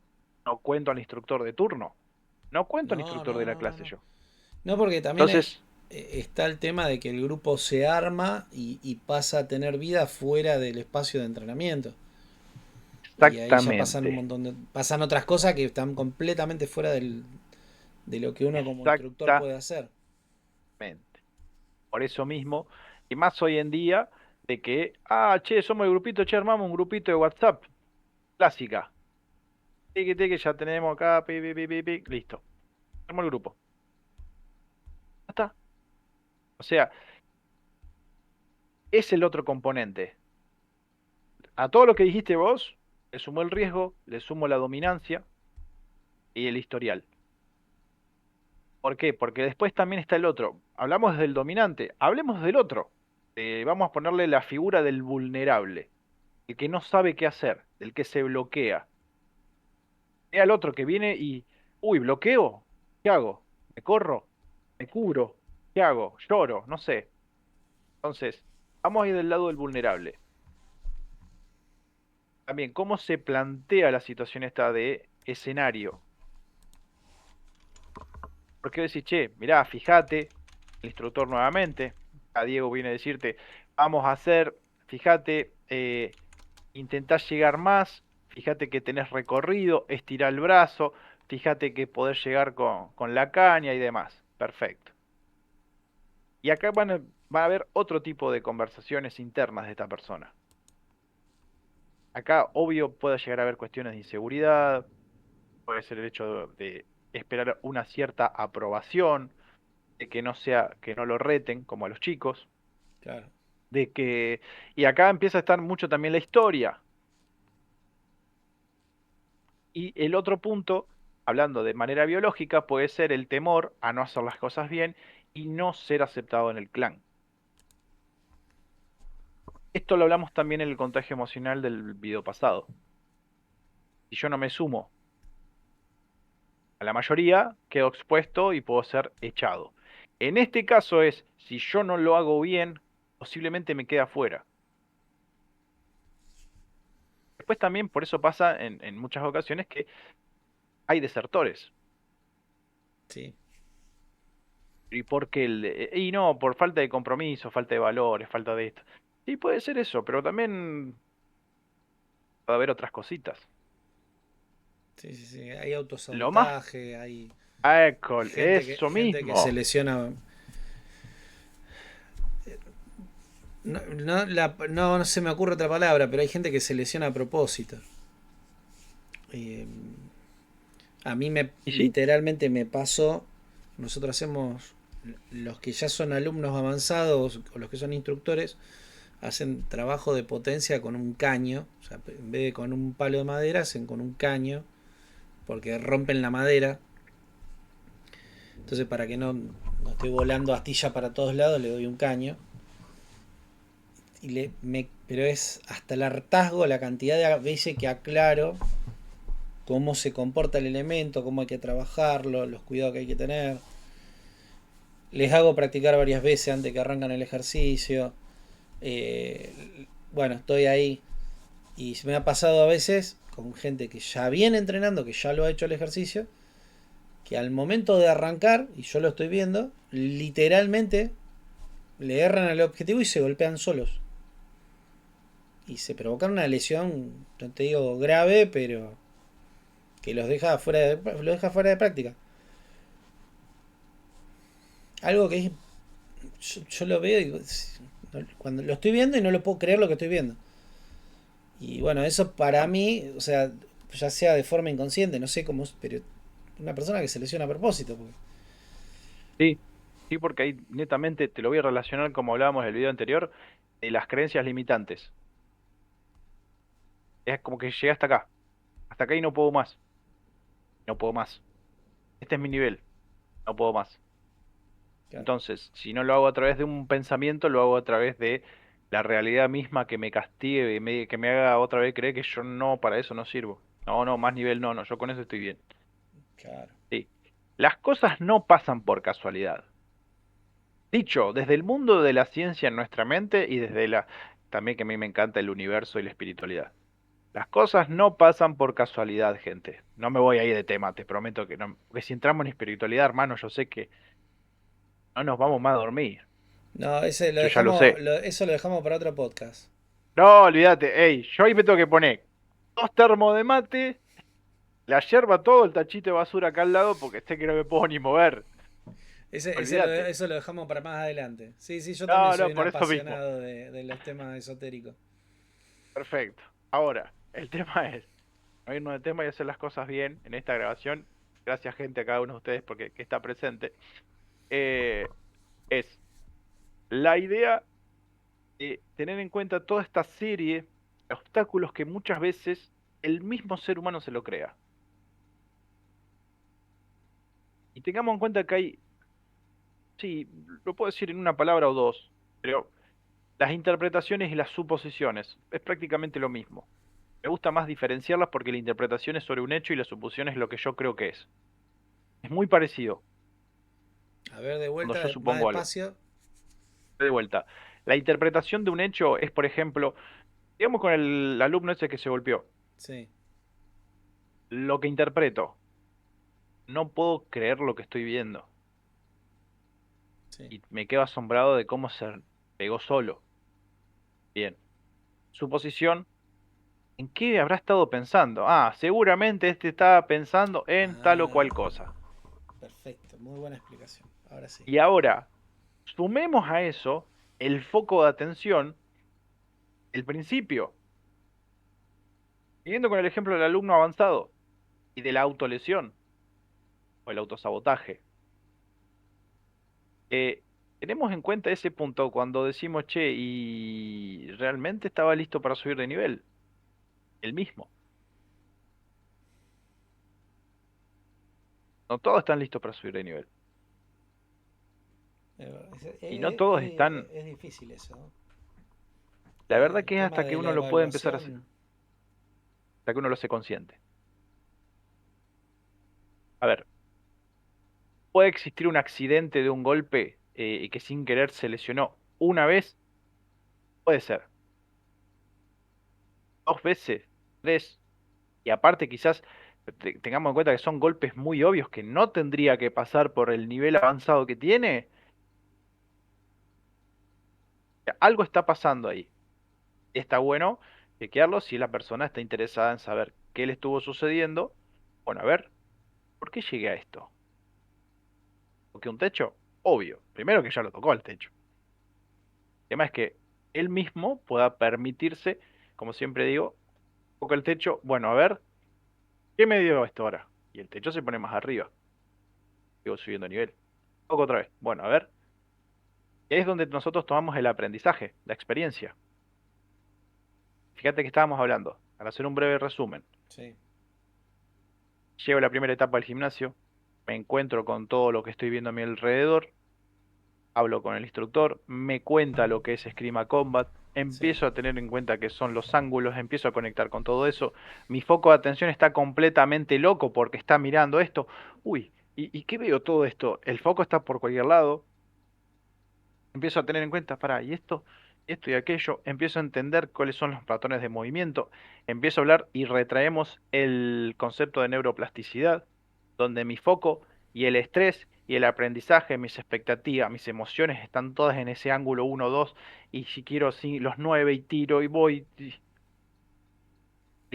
No cuento al instructor de turno. No cuento al No, instructor no, de la no, no, clase no. yo. No, porque también Entonces, está el tema de que el grupo se arma y pasa a tener vida fuera del espacio de entrenamiento. Y ahí ya pasan un exactamente, montón pasan otras cosas que están completamente fuera de lo que uno como instructor exactamente. puede hacer. Por eso mismo, y más hoy en día, de que, che, somos el grupito, che, armamos un grupito de WhatsApp. Clásica. Tiki, tiki, ya tenemos acá, pi, pi, pi, pi, pi, listo. Armó el grupo. Ya está. O sea, es el otro componente. A todo lo que dijiste vos, le sumo el riesgo, le sumo la dominancia y el historial. ¿Por qué? Porque después también está el otro. Hablamos del dominante, hablemos del otro. Vamos a ponerle la figura del vulnerable, el que no sabe qué hacer, del que se bloquea. Ve al otro que viene y, uy, bloqueo, ¿qué hago? ¿Me corro? ¿Me cubro? ¿Qué hago? ¿Lloro? No sé. Entonces, vamos a ir del lado del vulnerable. También, ¿cómo se plantea la situación esta de escenario? Porque decís, che, mirá, fíjate, el instructor nuevamente, a Diego viene a decirte, vamos a hacer, fíjate, intentás llegar más, fíjate que tenés recorrido, estira el brazo, fíjate que podés llegar con la caña y demás. Perfecto. Y acá va a haber otro tipo de conversaciones internas de esta persona. Acá, obvio, puede llegar a haber cuestiones de inseguridad, puede ser el hecho de esperar una cierta aprobación, de que no sea, que no lo reten, como a los chicos, Claro. de que, y acá empieza a estar mucho también la historia. Y el otro punto, hablando de manera biológica, puede ser el temor a no hacer las cosas bien y no ser aceptado en el clan. Esto lo hablamos también en el contagio emocional del video pasado. Si yo no me sumo a la mayoría, quedo expuesto y puedo ser echado. En este caso es, si yo no lo hago bien, posiblemente me queda fuera. Después también por eso pasa en muchas ocasiones que hay desertores. Sí. ¿Y por qué? Y no, por falta de compromiso, falta de valores, falta de esto. Sí, puede ser eso, pero también puede haber otras cositas. Sí, sí, sí. Hay Lo más, autosabotaje, hay eso gente que se mismo. lesiona. No, no, no se me ocurre otra palabra, pero hay gente que se lesiona a propósito. Eh, a mí Y sí, literalmente me pasó, nosotros hacemos, los que ya son alumnos avanzados o los que son instructores, hacen trabajo de potencia con un caño, o sea, en vez de con un palo de madera, hacen con un caño, porque rompen la madera. Entonces, para que no esté volando astilla para todos lados, le doy un caño. Pero es hasta el hartazgo la cantidad de veces que aclaro cómo se comporta el elemento, cómo hay que trabajarlo, los cuidados que hay que tener. Les hago practicar varias veces antes que arrancan el ejercicio. Bueno, estoy ahí. Y se me ha pasado a veces con gente que ya viene entrenando, que ya lo ha hecho el ejercicio, que al momento de arrancar, y yo lo estoy viendo, literalmente Le erran al objetivo y se golpean solos. Y se provocan una lesión, no te digo grave, pero que los deja fuera de práctica. Algo que es, yo lo veo y digo, cuando lo estoy viendo y no lo puedo creer lo que estoy viendo. Y bueno, eso para mí, o sea, ya sea de forma inconsciente, no sé cómo, pero una persona que se lesiona a propósito. Porque, Sí, sí, porque ahí netamente te lo voy a relacionar como hablábamos en el video anterior, de las creencias limitantes. Es como que llegué hasta acá y no puedo más, no puedo más. Este es mi nivel, no puedo más. claro, Entonces, si no lo hago a través de un pensamiento, lo hago a través de la realidad misma que me castigue, que me haga otra vez creer que yo no, para eso no sirvo. No, no, más nivel no, no, yo con eso estoy bien. claro. Sí. Las cosas no pasan por casualidad. Dicho, desde el mundo de la ciencia en nuestra mente y desde la, también que a mí me encanta el universo y la espiritualidad. Las cosas no pasan por casualidad, gente. No me voy a ir de tema, te prometo que no. Porque si entramos en espiritualidad, hermano, yo sé que no nos vamos más a dormir. No, ese lo Yo ya lo dejamos, sé. eso lo dejamos para otro podcast. No, olvídate. Ey, yo ahí me tengo que poner dos termos de mate, la yerba, todo el tachito de basura acá al lado porque sé que no me puedo ni mover. Olvídate. Eso lo dejamos para más adelante. Sí, sí, yo también No, soy no, un por eso mismo. apasionado de los temas esotéricos. Perfecto. Ahora, el tema es no irnos de tema y hacer las cosas bien en esta grabación. Gracias, gente, a cada uno de ustedes porque que está presente. Eh, es la idea de tener en cuenta toda esta serie de obstáculos que muchas veces el mismo ser humano se lo crea. Y tengamos en cuenta que hay, sí, lo puedo decir en una palabra o dos, pero las interpretaciones y las suposiciones es prácticamente lo mismo. Me gusta más diferenciarlas porque la interpretación es sobre un hecho y la suposición es lo que yo creo que es. Es muy parecido A ver, de cuando yo vuelta, más supongo algo. despacio. De vuelta. La interpretación de un hecho es, por ejemplo, digamos con el alumno ese que se golpeó. Sí, Lo que interpreto, no puedo creer lo que estoy viendo. sí. Y me quedo asombrado de cómo se pegó solo. Bien. Suposición, ¿en qué habrá estado pensando? Ah, seguramente este estaba pensando en tal o Ah, cual cosa. perfecto, muy buena explicación. Ahora sí. Y ahora, sumemos a eso el foco de atención, el principio. Siguiendo con el ejemplo del alumno avanzado y de la autolesión o el autosabotaje. Eh, tenemos en cuenta ese punto cuando decimos, che, ¿y realmente estaba listo para subir de nivel? El mismo. No todos están listos para subir de nivel. Y no todos están, Es difícil eso, ¿no? la verdad El que es tema hasta que de la uno lo puede empezar a hacer, evaluación. hasta que uno lo hace consciente. A ver, puede existir un accidente de un golpe y que sin querer se lesionó una vez, puede ser. Dos veces, tres, y aparte quizás tengamos en cuenta que son golpes muy obvios que no tendría que pasar por el nivel avanzado que tiene. Algo está pasando ahí. Está bueno chequearlo si la persona está interesada en saber qué le estuvo sucediendo. Bueno, a ver, ¿por qué llegué a esto? ¿Porque un techo? Obvio. Primero que ya lo tocó el techo. El tema es que él mismo pueda permitirse, como siempre digo, toca el techo. Bueno, a ver, ¿qué me dio esto ahora? Y el techo se pone más arriba. Sigo subiendo nivel. Toco otra vez. Bueno, a ver. Y ahí es donde nosotros tomamos el aprendizaje, la experiencia. Fíjate que estábamos hablando, para hacer un breve resumen. Sí, Llego a la primera etapa del gimnasio, me encuentro con todo lo que estoy viendo a mi alrededor, hablo con el instructor, me cuenta lo que es Esgrima Combat, sí. empiezo a tener en cuenta que son los ángulos, empiezo a conectar con todo eso, mi foco de atención está completamente loco porque está mirando esto, uy, ¿y qué veo todo esto? El foco está por cualquier lado, empiezo a tener en cuenta, para, y esto y aquello, empiezo a entender cuáles son los patrones de movimiento, empiezo a hablar y retraemos el concepto de neuroplasticidad, donde mi foco y el estrés y el aprendizaje, mis expectativas, mis emociones están todas en ese ángulo 1, 2, y si quiero sí, los 9 y tiro y voy. Y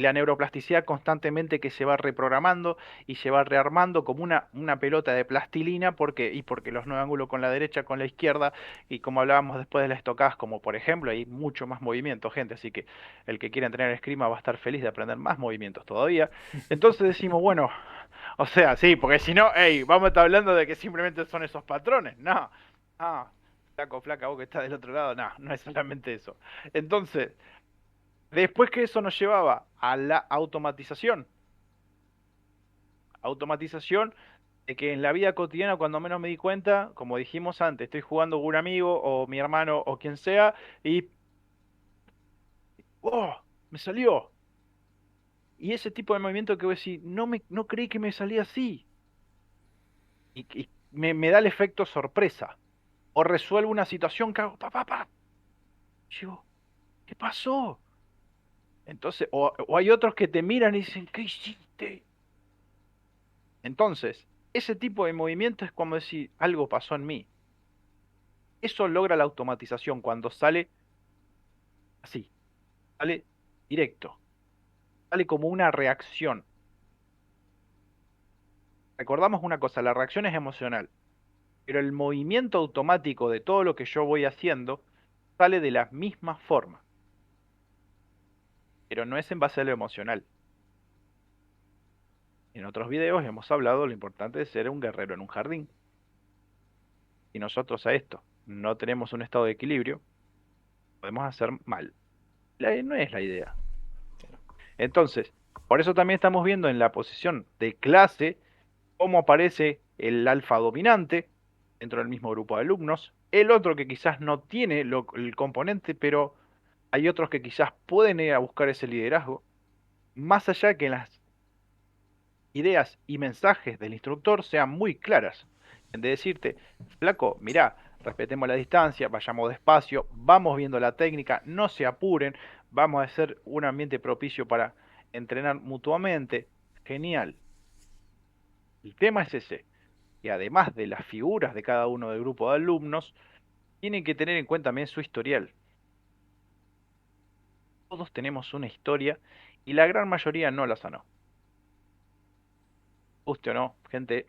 la neuroplasticidad constantemente que se va reprogramando y se va rearmando como una pelota de plastilina, porque los nueve ángulos con la derecha, con la izquierda, y como hablábamos después de las estocadas, como por ejemplo, hay mucho más movimiento, gente, así que el que quiera entrenar esgrima va a estar feliz de aprender más movimientos todavía. Entonces decimos, bueno, o sea, sí, porque si no, hey, vamos a estar hablando de que simplemente son esos patrones. No, ah, flaco, flaca, vos que estás del otro lado, no, no es solamente eso. Entonces, después que eso nos llevaba a la automatización. Automatización de que en la vida cotidiana, cuando menos me di cuenta, como dijimos antes, estoy jugando con un amigo o mi hermano o quien sea y ¡oh! Me salió. Y ese tipo de movimiento que voy a decir, no creí que me salía así. Y me da el efecto sorpresa. O resuelvo una situación que hago, pa, pa, pa. Y digo, ¿qué pasó? Entonces, o hay otros que te miran y dicen, ¿qué hiciste? Entonces, ese tipo de movimiento es como decir, algo pasó en mí. Eso logra la automatización cuando sale así, sale directo, sale como una reacción. Recordamos una cosa, la reacción es emocional, pero el movimiento automático de todo lo que yo voy haciendo sale de la misma forma, pero no es en base a lo emocional. En otros videos hemos hablado de lo importante de ser un guerrero en un jardín. Y nosotros a esto no tenemos un estado de equilibrio, podemos hacer mal. No es la idea. Entonces, por eso también estamos viendo en la posición de clase cómo aparece el alfa dominante dentro del mismo grupo de alumnos, el otro que quizás no tiene el componente, pero hay otros que quizás pueden ir a buscar ese liderazgo, más allá que las ideas y mensajes del instructor sean muy claras, de decirte, flaco, mirá, respetemos la distancia, vayamos despacio, vamos viendo la técnica, no se apuren, vamos a hacer un ambiente propicio para entrenar mutuamente. Genial. El tema es ese. Y además de las figuras de cada uno del grupo de alumnos, tienen que tener en cuenta también su historial. Todos tenemos una historia y la gran mayoría no la sanó. Guste o no, gente,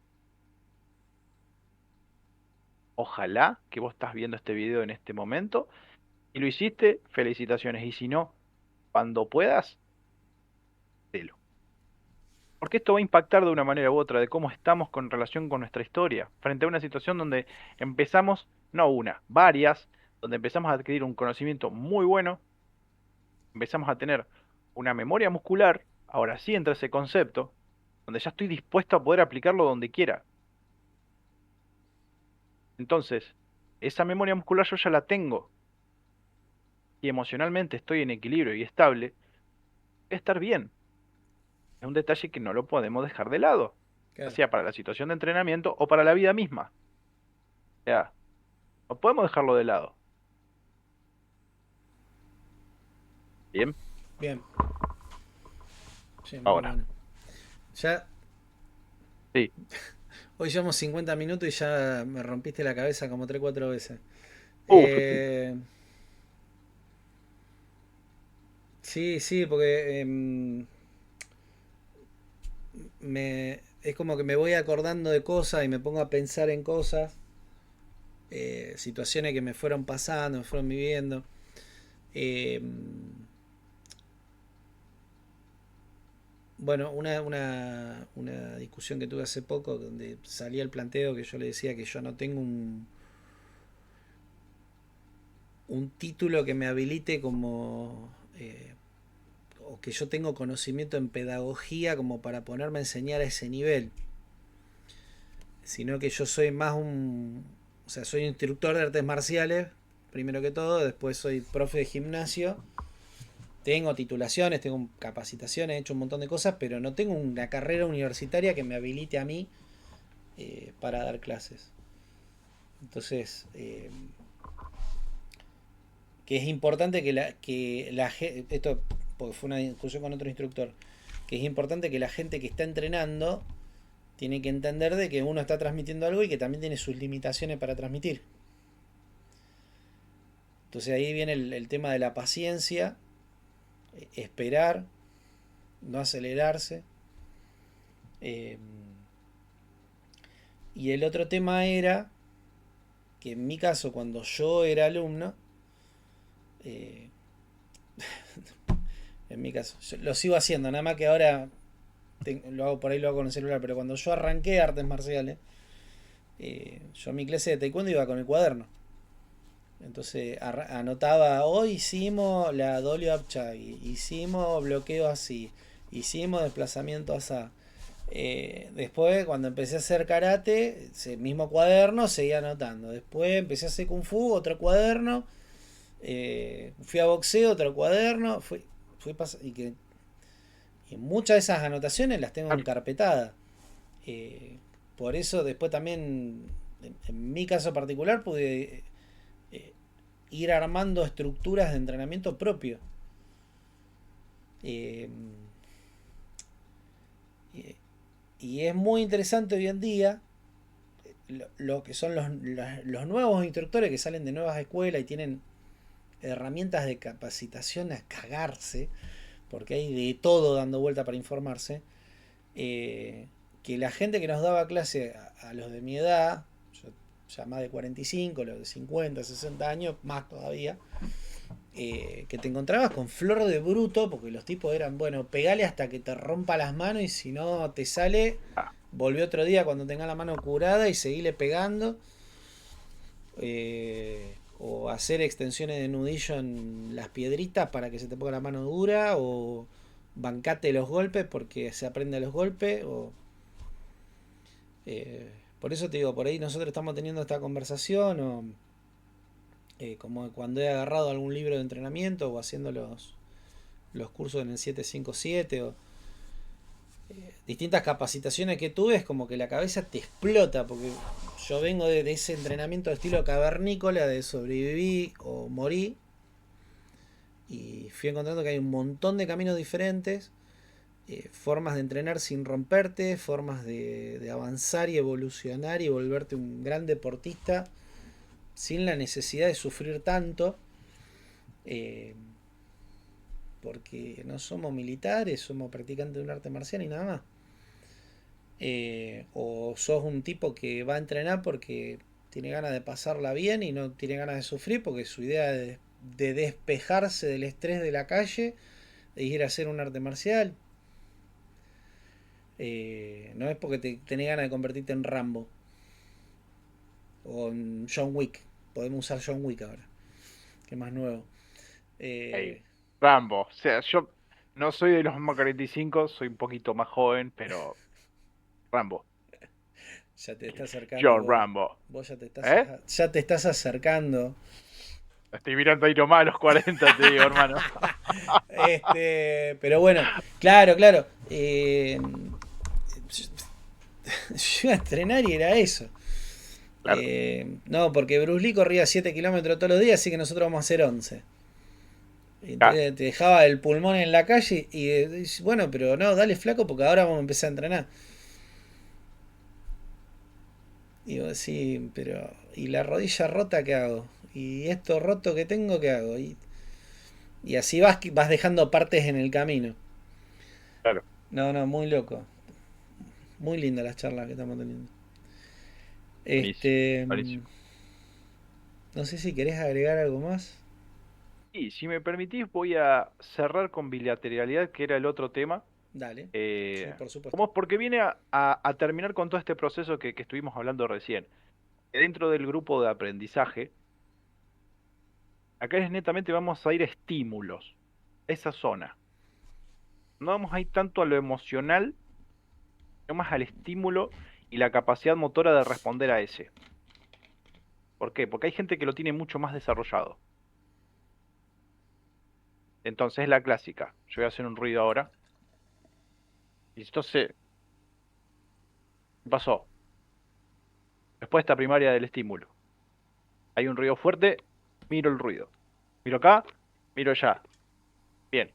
ojalá que vos estás viendo este video en este momento y lo hiciste, felicitaciones. Y si no, cuando puedas, hacelo. Porque esto va a impactar de una manera u otra de cómo estamos con relación con nuestra historia, frente a una situación donde empezamos, no una, varias, donde empezamos a adquirir un conocimiento muy bueno, empezamos a tener una memoria muscular, ahora sí entra ese concepto, donde ya estoy dispuesto a poder aplicarlo donde quiera. Entonces, esa memoria muscular yo ya la tengo, y emocionalmente estoy en equilibrio y estable, voy a estar bien. Es un detalle que no lo podemos dejar de lado, ya Claro. sea para la situación de entrenamiento o para la vida misma. O sea, no podemos dejarlo de lado. Bien, Bien. Sí, muy ahora, bueno. Ya, sí. hoy llevamos 50 minutos y ya me rompiste la cabeza como 3 4 veces. Uf, Eh, sí, sí, porque es como que me voy acordando de cosas y me pongo a pensar en cosas, situaciones que me fueron pasando, me fueron viviendo. Eh, bueno, una discusión que tuve hace poco donde salía el planteo que yo le decía que yo no tengo un título que me habilite como o que yo tengo conocimiento en pedagogía como para ponerme a enseñar a ese nivel, sino que yo soy más o sea, soy instructor de artes marciales, primero que todo, después soy profe de gimnasio, tengo titulaciones, tengo capacitaciones, he hecho un montón de cosas, pero no tengo una carrera universitaria que me habilite a mí para dar clases. Entonces, que es importante que la esto porque fue una discusión con otro instructor, que es importante que la gente que está entrenando tiene que entender de que uno está transmitiendo algo y que también tiene sus limitaciones para transmitir. Entonces ahí viene el tema de la paciencia, esperar, no acelerarse. Eh, y el otro tema era que en mi caso, cuando yo era alumno, eh, en mi caso, yo lo sigo haciendo, nada más que ahora lo hago por ahí, lo hago con el celular, pero cuando yo arranqué artes marciales, yo a mi clase de taekwondo iba con el cuaderno. Entonces anotaba, hoy hicimos la dolio upchagi, hicimos bloqueo así, hicimos desplazamiento así. Después, cuando empecé a hacer karate, ese mismo cuaderno seguía anotando. Después empecé a hacer kung fu, otro cuaderno. Fui a boxeo, otro cuaderno. Y muchas de esas anotaciones las tengo encarpetadas. Eh, por eso después también, en mi caso particular, pude ir armando estructuras de entrenamiento propio. Eh, y es muy interesante hoy en día lo que son los nuevos instructores que salen de nuevas escuelas y tienen herramientas de capacitación a cagarse, porque hay de todo dando vuelta para informarse, que la gente que nos daba clase a los de mi edad, yo ya más de 45, los de 50, 60 años, más todavía, que te encontrabas con flor de bruto, porque los tipos eran, bueno, pegale hasta que te rompa las manos y si no te sale, Ah, volvió otro día cuando tenga la mano curada y seguile pegando. O hacer extensiones de nudillo en las piedritas para que se te ponga la mano dura, o bancate los golpes porque se aprende a los golpes, o por eso te digo, por ahí nosotros estamos teniendo esta conversación, o como cuando he agarrado algún libro de entrenamiento o haciendo los cursos en el 757 o distintas capacitaciones que tuve, es como que la cabeza te explota, porque yo vengo de ese entrenamiento de estilo cavernícola, de sobreviví o morí, y fui encontrando que hay un montón de caminos diferentes, formas de entrenar sin romperte, formas de avanzar y evolucionar y volverte un gran deportista sin la necesidad de sufrir tanto, eh, porque no somos militares, somos practicantes de un arte marcial y nada más. O sos un tipo que va a entrenar porque tiene ganas de pasarla bien y no tiene ganas de sufrir, porque su idea de despejarse del estrés de la calle, de ir a hacer un arte marcial, no es porque tenés ganas de convertirte en Rambo o en John Wick. Podemos usar John Wick ahora, que es más nuevo. hey, Eh, Rambo. O sea, yo no soy de los mismos 45, soy un poquito más joven, pero Rambo. ya te está acercando John vos. Rambo. Vos ¿Eh? ya te estás acercando. Estoy mirando ahí nomás a los 40, te digo, hermano. Pero bueno, claro, claro. Yo iba a entrenar y era eso. Claro. No, porque Bruce Lee corría 7 kilómetros todos los días, así que nosotros vamos a hacer 11. Claro. Entonces te dejaba el pulmón en la calle y bueno, pero no, dale flaco porque ahora vamos a empezar a entrenar. Y vos sí, pero ¿y la rodilla rota qué hago? ¿Y esto roto que tengo qué hago? Y así vas dejando partes en el camino. Claro. No, no, muy loco. Muy lindas las charlas que estamos teniendo. Buenísimo. Este, Buenísimo. no sé si querés agregar algo más. Y si me permitís, voy a cerrar con bilateralidad, que era el otro tema. Dale. Sí, Eh, por supuesto. Como porque viene a terminar con todo este proceso que estuvimos hablando recién. Dentro del grupo de aprendizaje, acá es netamente vamos a ir a estímulos, esa zona. No vamos a ir tanto a lo emocional, sino más al estímulo y la capacidad motora de responder a ese. ¿Por qué? Porque hay gente que lo tiene mucho más desarrollado. Entonces es la clásica. Yo voy a hacer un ruido ahora. Y entonces, ¿qué pasó? Respuesta primaria del estímulo. Hay un ruido fuerte, miro el ruido. Miro acá, miro allá. Bien.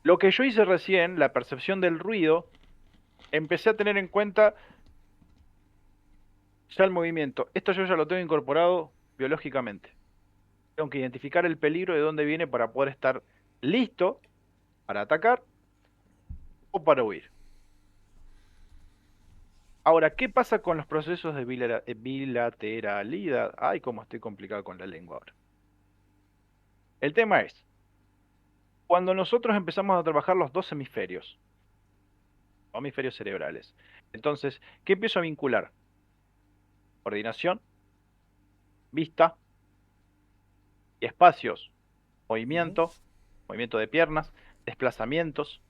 Lo que yo hice recién, la percepción del ruido, empecé a tener en cuenta ya el movimiento. Esto yo ya lo tengo incorporado biológicamente. Tengo que identificar el peligro de dónde viene para poder estar listo para atacar o para huir. Ahora, ¿qué pasa con los procesos de bilateralidad? Ay, cómo estoy complicado con la lengua ahora. El tema es, cuando nosotros empezamos a trabajar los dos hemisferios cerebrales, entonces, ¿qué empiezo a vincular? Coordinación, vista y espacios, Ujú. movimiento, movimiento de piernas, desplazamientos.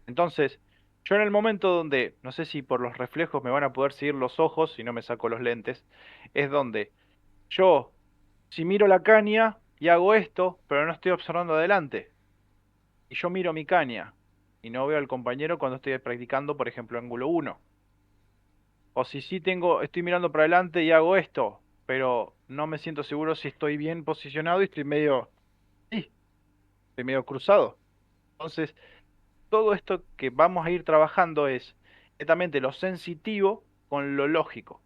Entonces, yo en el momento donde, no sé si por los reflejos me van a poder seguir los ojos si no me saco los lentes, es donde yo, si miro la caña y hago esto, pero no estoy observando adelante, y yo miro mi caña y no veo al compañero cuando estoy practicando, por ejemplo, ángulo uno. O si sí estoy mirando para adelante y hago esto, pero no me siento seguro si estoy bien posicionado y sí, estoy medio cruzado. Entonces, todo esto que vamos a ir trabajando es netamente lo sensitivo con lo lógico.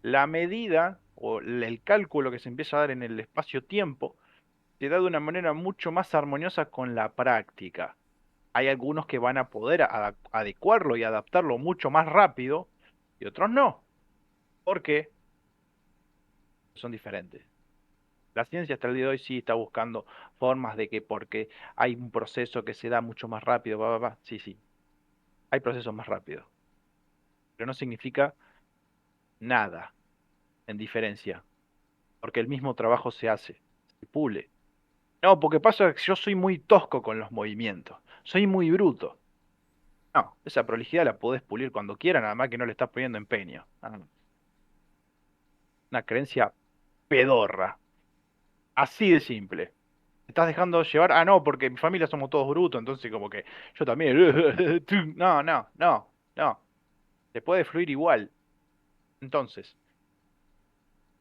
La medida o el cálculo que se empieza a dar en el espacio-tiempo se da de una manera mucho más armoniosa con la práctica. Hay algunos que van a poder adecuarlo y adaptarlo mucho más rápido y otros no, porque son diferentes. La ciencia hasta el día de hoy sí está buscando formas de que porque hay un proceso que se da mucho más rápido, sí, sí, hay procesos más rápidos, pero no significa nada en diferencia, porque el mismo trabajo se hace, se pule. No, porque pasa que yo soy muy tosco con los movimientos, soy muy bruto. No, esa prolijidad la podés pulir cuando quieras, nada más que no le estás poniendo empeño. Una creencia pedorra, así de simple. Te estás dejando llevar, no, porque en mi familia somos todos brutos, entonces como que yo también. No, no, no, no. Se puede fluir igual. Entonces,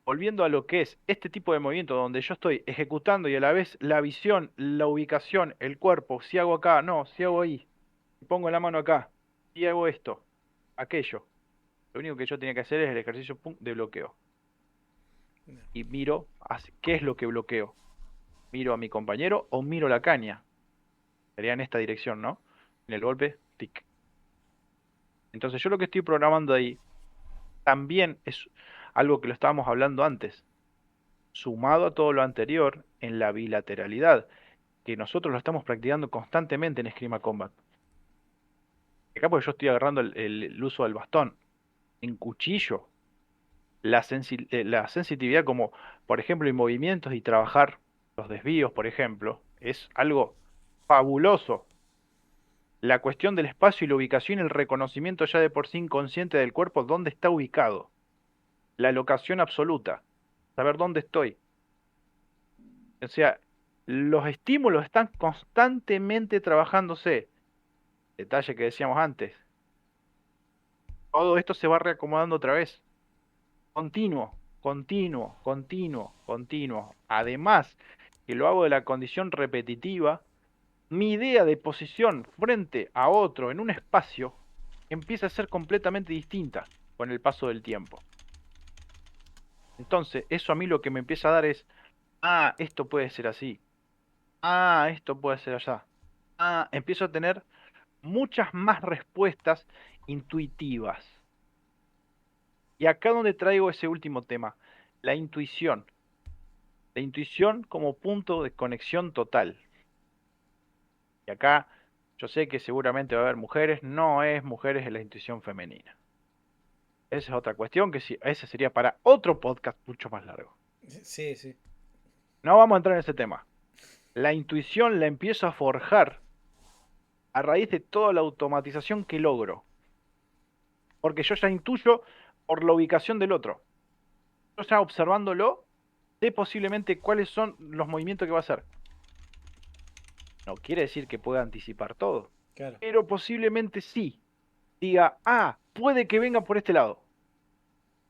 volviendo a lo que es este tipo de movimiento donde yo estoy ejecutando y a la vez la visión, la ubicación, el cuerpo, si hago acá, no, si hago ahí, si pongo la mano acá, si hago esto, aquello. Lo único que yo tenía que hacer es el ejercicio pum, de bloqueo. Y miro qué es lo que bloqueo. Miro a mi compañero o miro la caña. Sería en esta dirección, ¿no? En el golpe, tic. Entonces yo lo que estoy programando ahí también es algo que lo estábamos hablando antes, sumado a todo lo anterior en la bilateralidad, que nosotros lo estamos practicando constantemente en Esgrima Combat. Acá porque yo estoy agarrando el uso del bastón. En cuchillo, la sensitividad como, por ejemplo, en movimientos y trabajar los desvíos, por ejemplo, es algo fabuloso. La cuestión del espacio y la ubicación y el reconocimiento ya de por sí inconsciente del cuerpo, dónde está ubicado. La locación absoluta, saber dónde estoy. O sea, los estímulos están constantemente trabajándose. Detalle que decíamos antes. Todo esto se va reacomodando otra vez. Continuo, continuo, continuo, continuo. Además, que lo hago de la condición repetitiva, mi idea de posición frente a otro en un espacio empieza a ser completamente distinta con el paso del tiempo. Entonces, eso a mí lo que me empieza a dar es, esto puede ser así. Esto puede ser allá. Empiezo a tener muchas más respuestas intuitivas. Y acá donde traigo ese último tema, la intuición. La intuición como punto de conexión total. Y acá yo sé que seguramente va a haber mujeres, no es mujeres en la intuición femenina. Esa es otra cuestión que sí, ese sería para otro podcast mucho más largo. Sí, sí. No vamos a entrar en ese tema. La intuición la empiezo a forjar a raíz de toda la automatización que logro. Porque yo ya intuyo por la ubicación del otro. Yo ya observándolo, sé posiblemente cuáles son los movimientos que va a hacer. No quiere decir que pueda anticipar todo, Claro. pero posiblemente sí. Diga, puede que venga por este lado.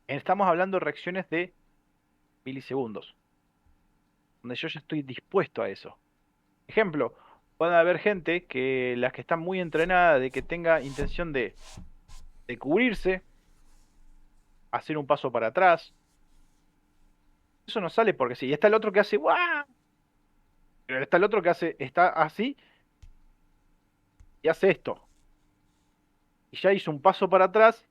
Estamos hablando de reacciones de milisegundos, donde yo ya estoy dispuesto a eso. Ejemplo, puede haber gente que las que están muy entrenadas de que tenga intención de cubrirse, hacer un paso para atrás. Eso no sale porque sí. Y está el otro que hace ¡guau! Pero está el otro que hace, está así y hace esto. Y ya hizo un paso para atrás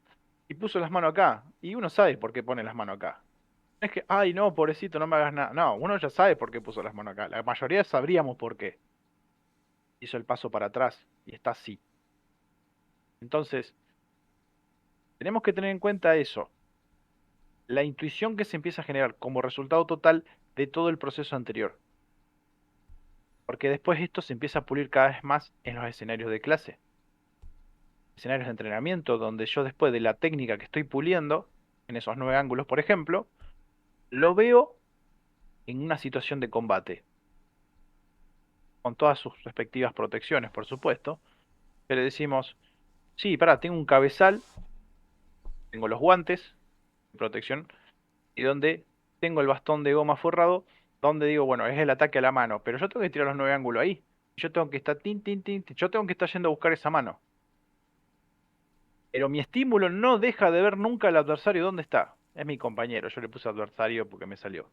y puso las manos acá. Y uno sabe por qué pone las manos acá. No es que, ay, no, pobrecito, no me hagas nada. No, uno ya sabe por qué puso las manos acá. La mayoría sabríamos por qué. Hizo el paso para atrás y está así. Entonces, tenemos que tener en cuenta eso. La intuición que se empieza a generar como resultado total de todo el proceso anterior. Porque después esto se empieza a pulir cada vez más en los escenarios de clase. Escenarios de entrenamiento, donde yo después de la técnica que estoy puliendo, en esos 9 ángulos, por ejemplo, lo veo en una situación de combate, con todas sus respectivas protecciones, por supuesto, pero decimos, sí, pará, tengo un cabezal, tengo los guantes de protección, y donde tengo el bastón de goma forrado, donde digo, bueno, es el ataque a la mano, pero yo tengo que tirar los 9 ángulos ahí, yo tengo que estar tin, tin, tin, tin, yo tengo que estar yendo a buscar esa mano. Pero mi estímulo no deja de ver nunca al adversario dónde está. Es mi compañero, yo le puse adversario porque me salió.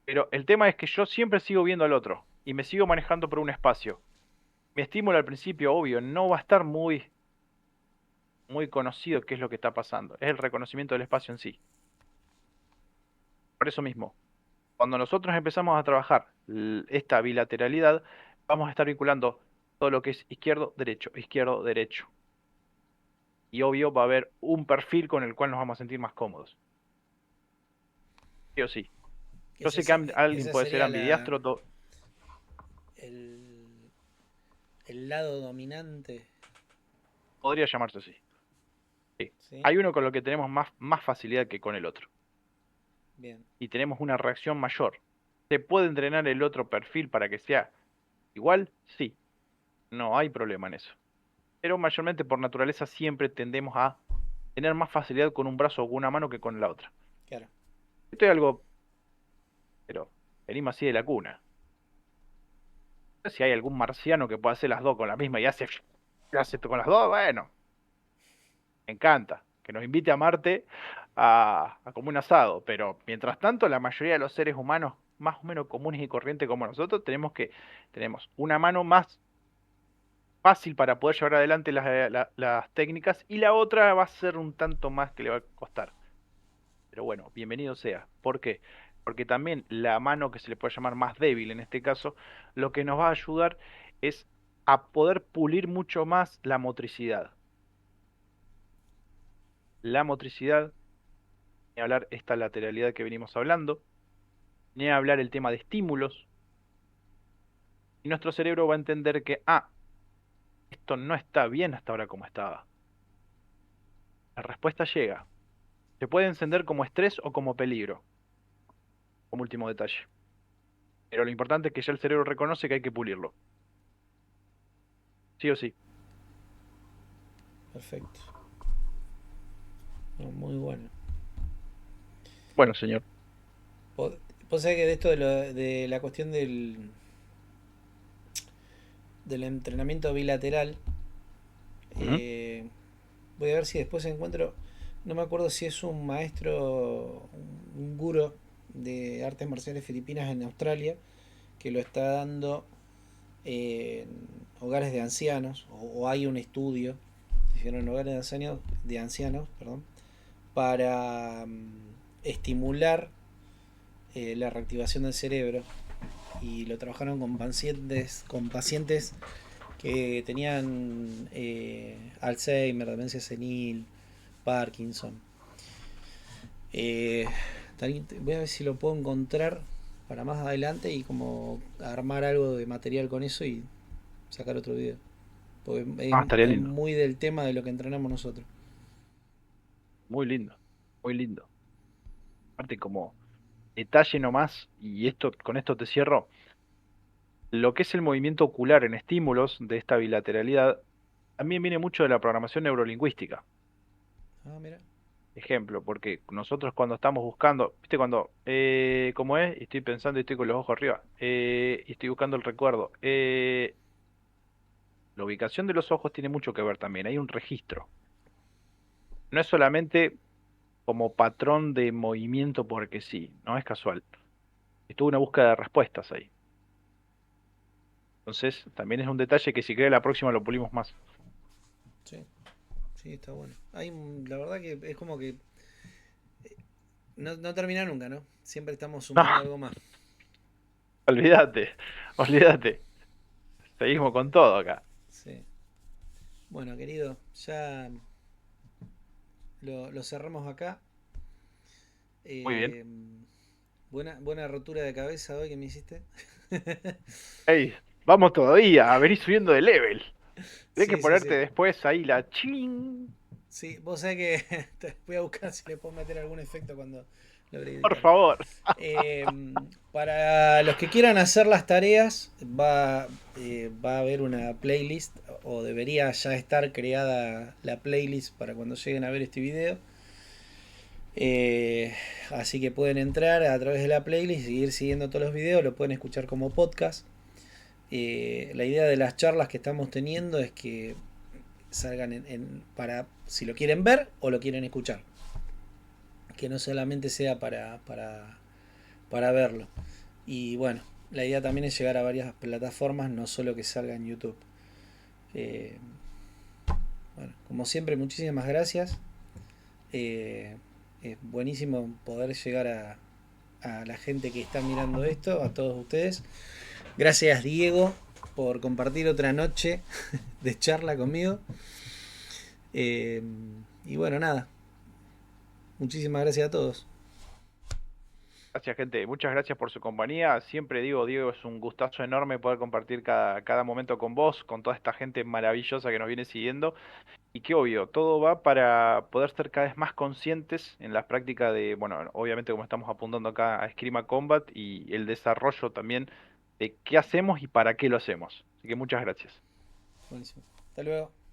Pero el tema es que yo siempre sigo viendo al otro y me sigo manejando por un espacio. Mi estímulo al principio, obvio, no va a estar muy conocido qué es lo que está pasando. Es el reconocimiento del espacio en sí. Por eso mismo, cuando nosotros empezamos a trabajar esta bilateralidad, vamos a estar vinculando todo lo que es izquierdo, derecho, izquierdo, derecho. Y obvio va a haber un perfil con el cual nos vamos a sentir más cómodos. Sí o sí. Yo sé que alguien Esa puede ser sería ambidiestro, el, el lado dominante. podría llamarse así. Sí. ¿Sí? Hay uno con lo que tenemos más facilidad que con el otro. Bien. Y tenemos una reacción mayor. ¿Se puede entrenar el otro perfil para que sea igual? Sí. No hay problema en eso. Pero mayormente por naturaleza siempre tendemos a tener más facilidad con un brazo o con una mano que con la otra. Claro. Esto es algo, pero venimos así de la cuna. No sé si hay algún marciano que pueda hacer las dos con la misma y hace esto con las dos, bueno, me encanta. Que nos invite a Marte a comer un asado. Pero mientras tanto, la mayoría de los seres humanos, más o menos comunes y corrientes como nosotros, tenemos una mano más fácil para poder llevar adelante las técnicas y la otra va a ser un tanto más que le va a costar. Pero bueno, bienvenido sea. ¿Por qué? Porque también la mano que se le puede llamar más débil en este caso, lo que nos va a ayudar es a poder pulir mucho más la motricidad. La motricidad, ni hablar esta lateralidad que venimos hablando, ni hablar el tema de estímulos, y nuestro cerebro va a entender que, esto no está bien hasta ahora como estaba. La respuesta llega. Se puede encender como estrés o como peligro, como último detalle. Pero lo importante es que ya el cerebro reconoce que hay que pulirlo. Sí o sí. Perfecto. No, muy bueno. Bueno, señor. Vos, vos sabés que de esto de la cuestión del entrenamiento bilateral, Ujú. eh, voy a ver si después encuentro, no me acuerdo si es un maestro, un gurú de artes marciales filipinas en Australia, que lo está dando en hogares de ancianos, o hay un estudio, hicieron en hogares de ancianos, perdón, para estimular la reactivación del cerebro, y lo trabajaron con pacientes que tenían Alzheimer, demencia senil, Parkinson. Eh, Voy a ver si lo puedo encontrar para más adelante y como armar algo de material con eso y sacar otro video. Porque Estaría es lindo. muy del tema de lo que entrenamos nosotros. Muy lindo. Muy lindo. Aparte, como detalle nomás, y con esto te cierro, lo que es el movimiento ocular en estímulos de esta bilateralidad también viene mucho de la programación neurolingüística. Ah, mira. Ejemplo, porque nosotros cuando estamos buscando, ¿viste cuando, cómo es? Y estoy pensando y estoy con los ojos arriba, y estoy buscando el recuerdo. La ubicación de los ojos tiene mucho que ver también, hay un registro. No es solamente como patrón de movimiento porque sí, no es casual. Estuvo una búsqueda de respuestas ahí. Entonces, también es un detalle que si querés la próxima lo pulimos más. Sí, sí, está bueno. La verdad que es como que no termina nunca, ¿no? Siempre estamos No, sumando algo más. olvídate, olvídate. Seguimos con todo acá. Sí. Bueno, querido, ya lo cerramos acá. Muy bien. Eh, buena rotura de cabeza hoy que me hiciste. Ey, vamos todavía, a venir subiendo de level. Tienes que Sí, sí, ponerte sí. después ahí la ching. Sí, vos sabés que voy a buscar si le puedo meter algún efecto cuando logre Por editar. favor. Eh, para los que quieran hacer las tareas, va a haber una playlist, o debería ya estar creada la playlist para cuando lleguen a ver este video. Eh, Así que pueden entrar a través de la playlist y seguir siguiendo todos los videos, lo pueden escuchar como podcast. La idea de las charlas que estamos teniendo es que salgan para si lo quieren ver o lo quieren escuchar. Que no solamente sea para verlo. Y bueno, la idea también es llegar a varias plataformas, no solo que salga en YouTube. Eh, bueno, como siempre, muchísimas gracias. Es buenísimo poder llegar a la gente que está mirando esto, a todos ustedes. Gracias, Diego, por compartir otra noche de charla conmigo. Eh, y bueno, nada, muchísimas gracias a todos. Gracias, gente. Muchas gracias por su compañía. Siempre digo, Diego, es un gustazo enorme poder compartir cada momento con vos, con toda esta gente maravillosa que nos viene siguiendo. Y que obvio, todo va para poder ser cada vez más conscientes en la práctica de, bueno, obviamente como estamos apuntando acá a Esgrima Combat y el desarrollo también de qué hacemos y para qué lo hacemos. Así que muchas gracias. Buenísimo. Hasta luego.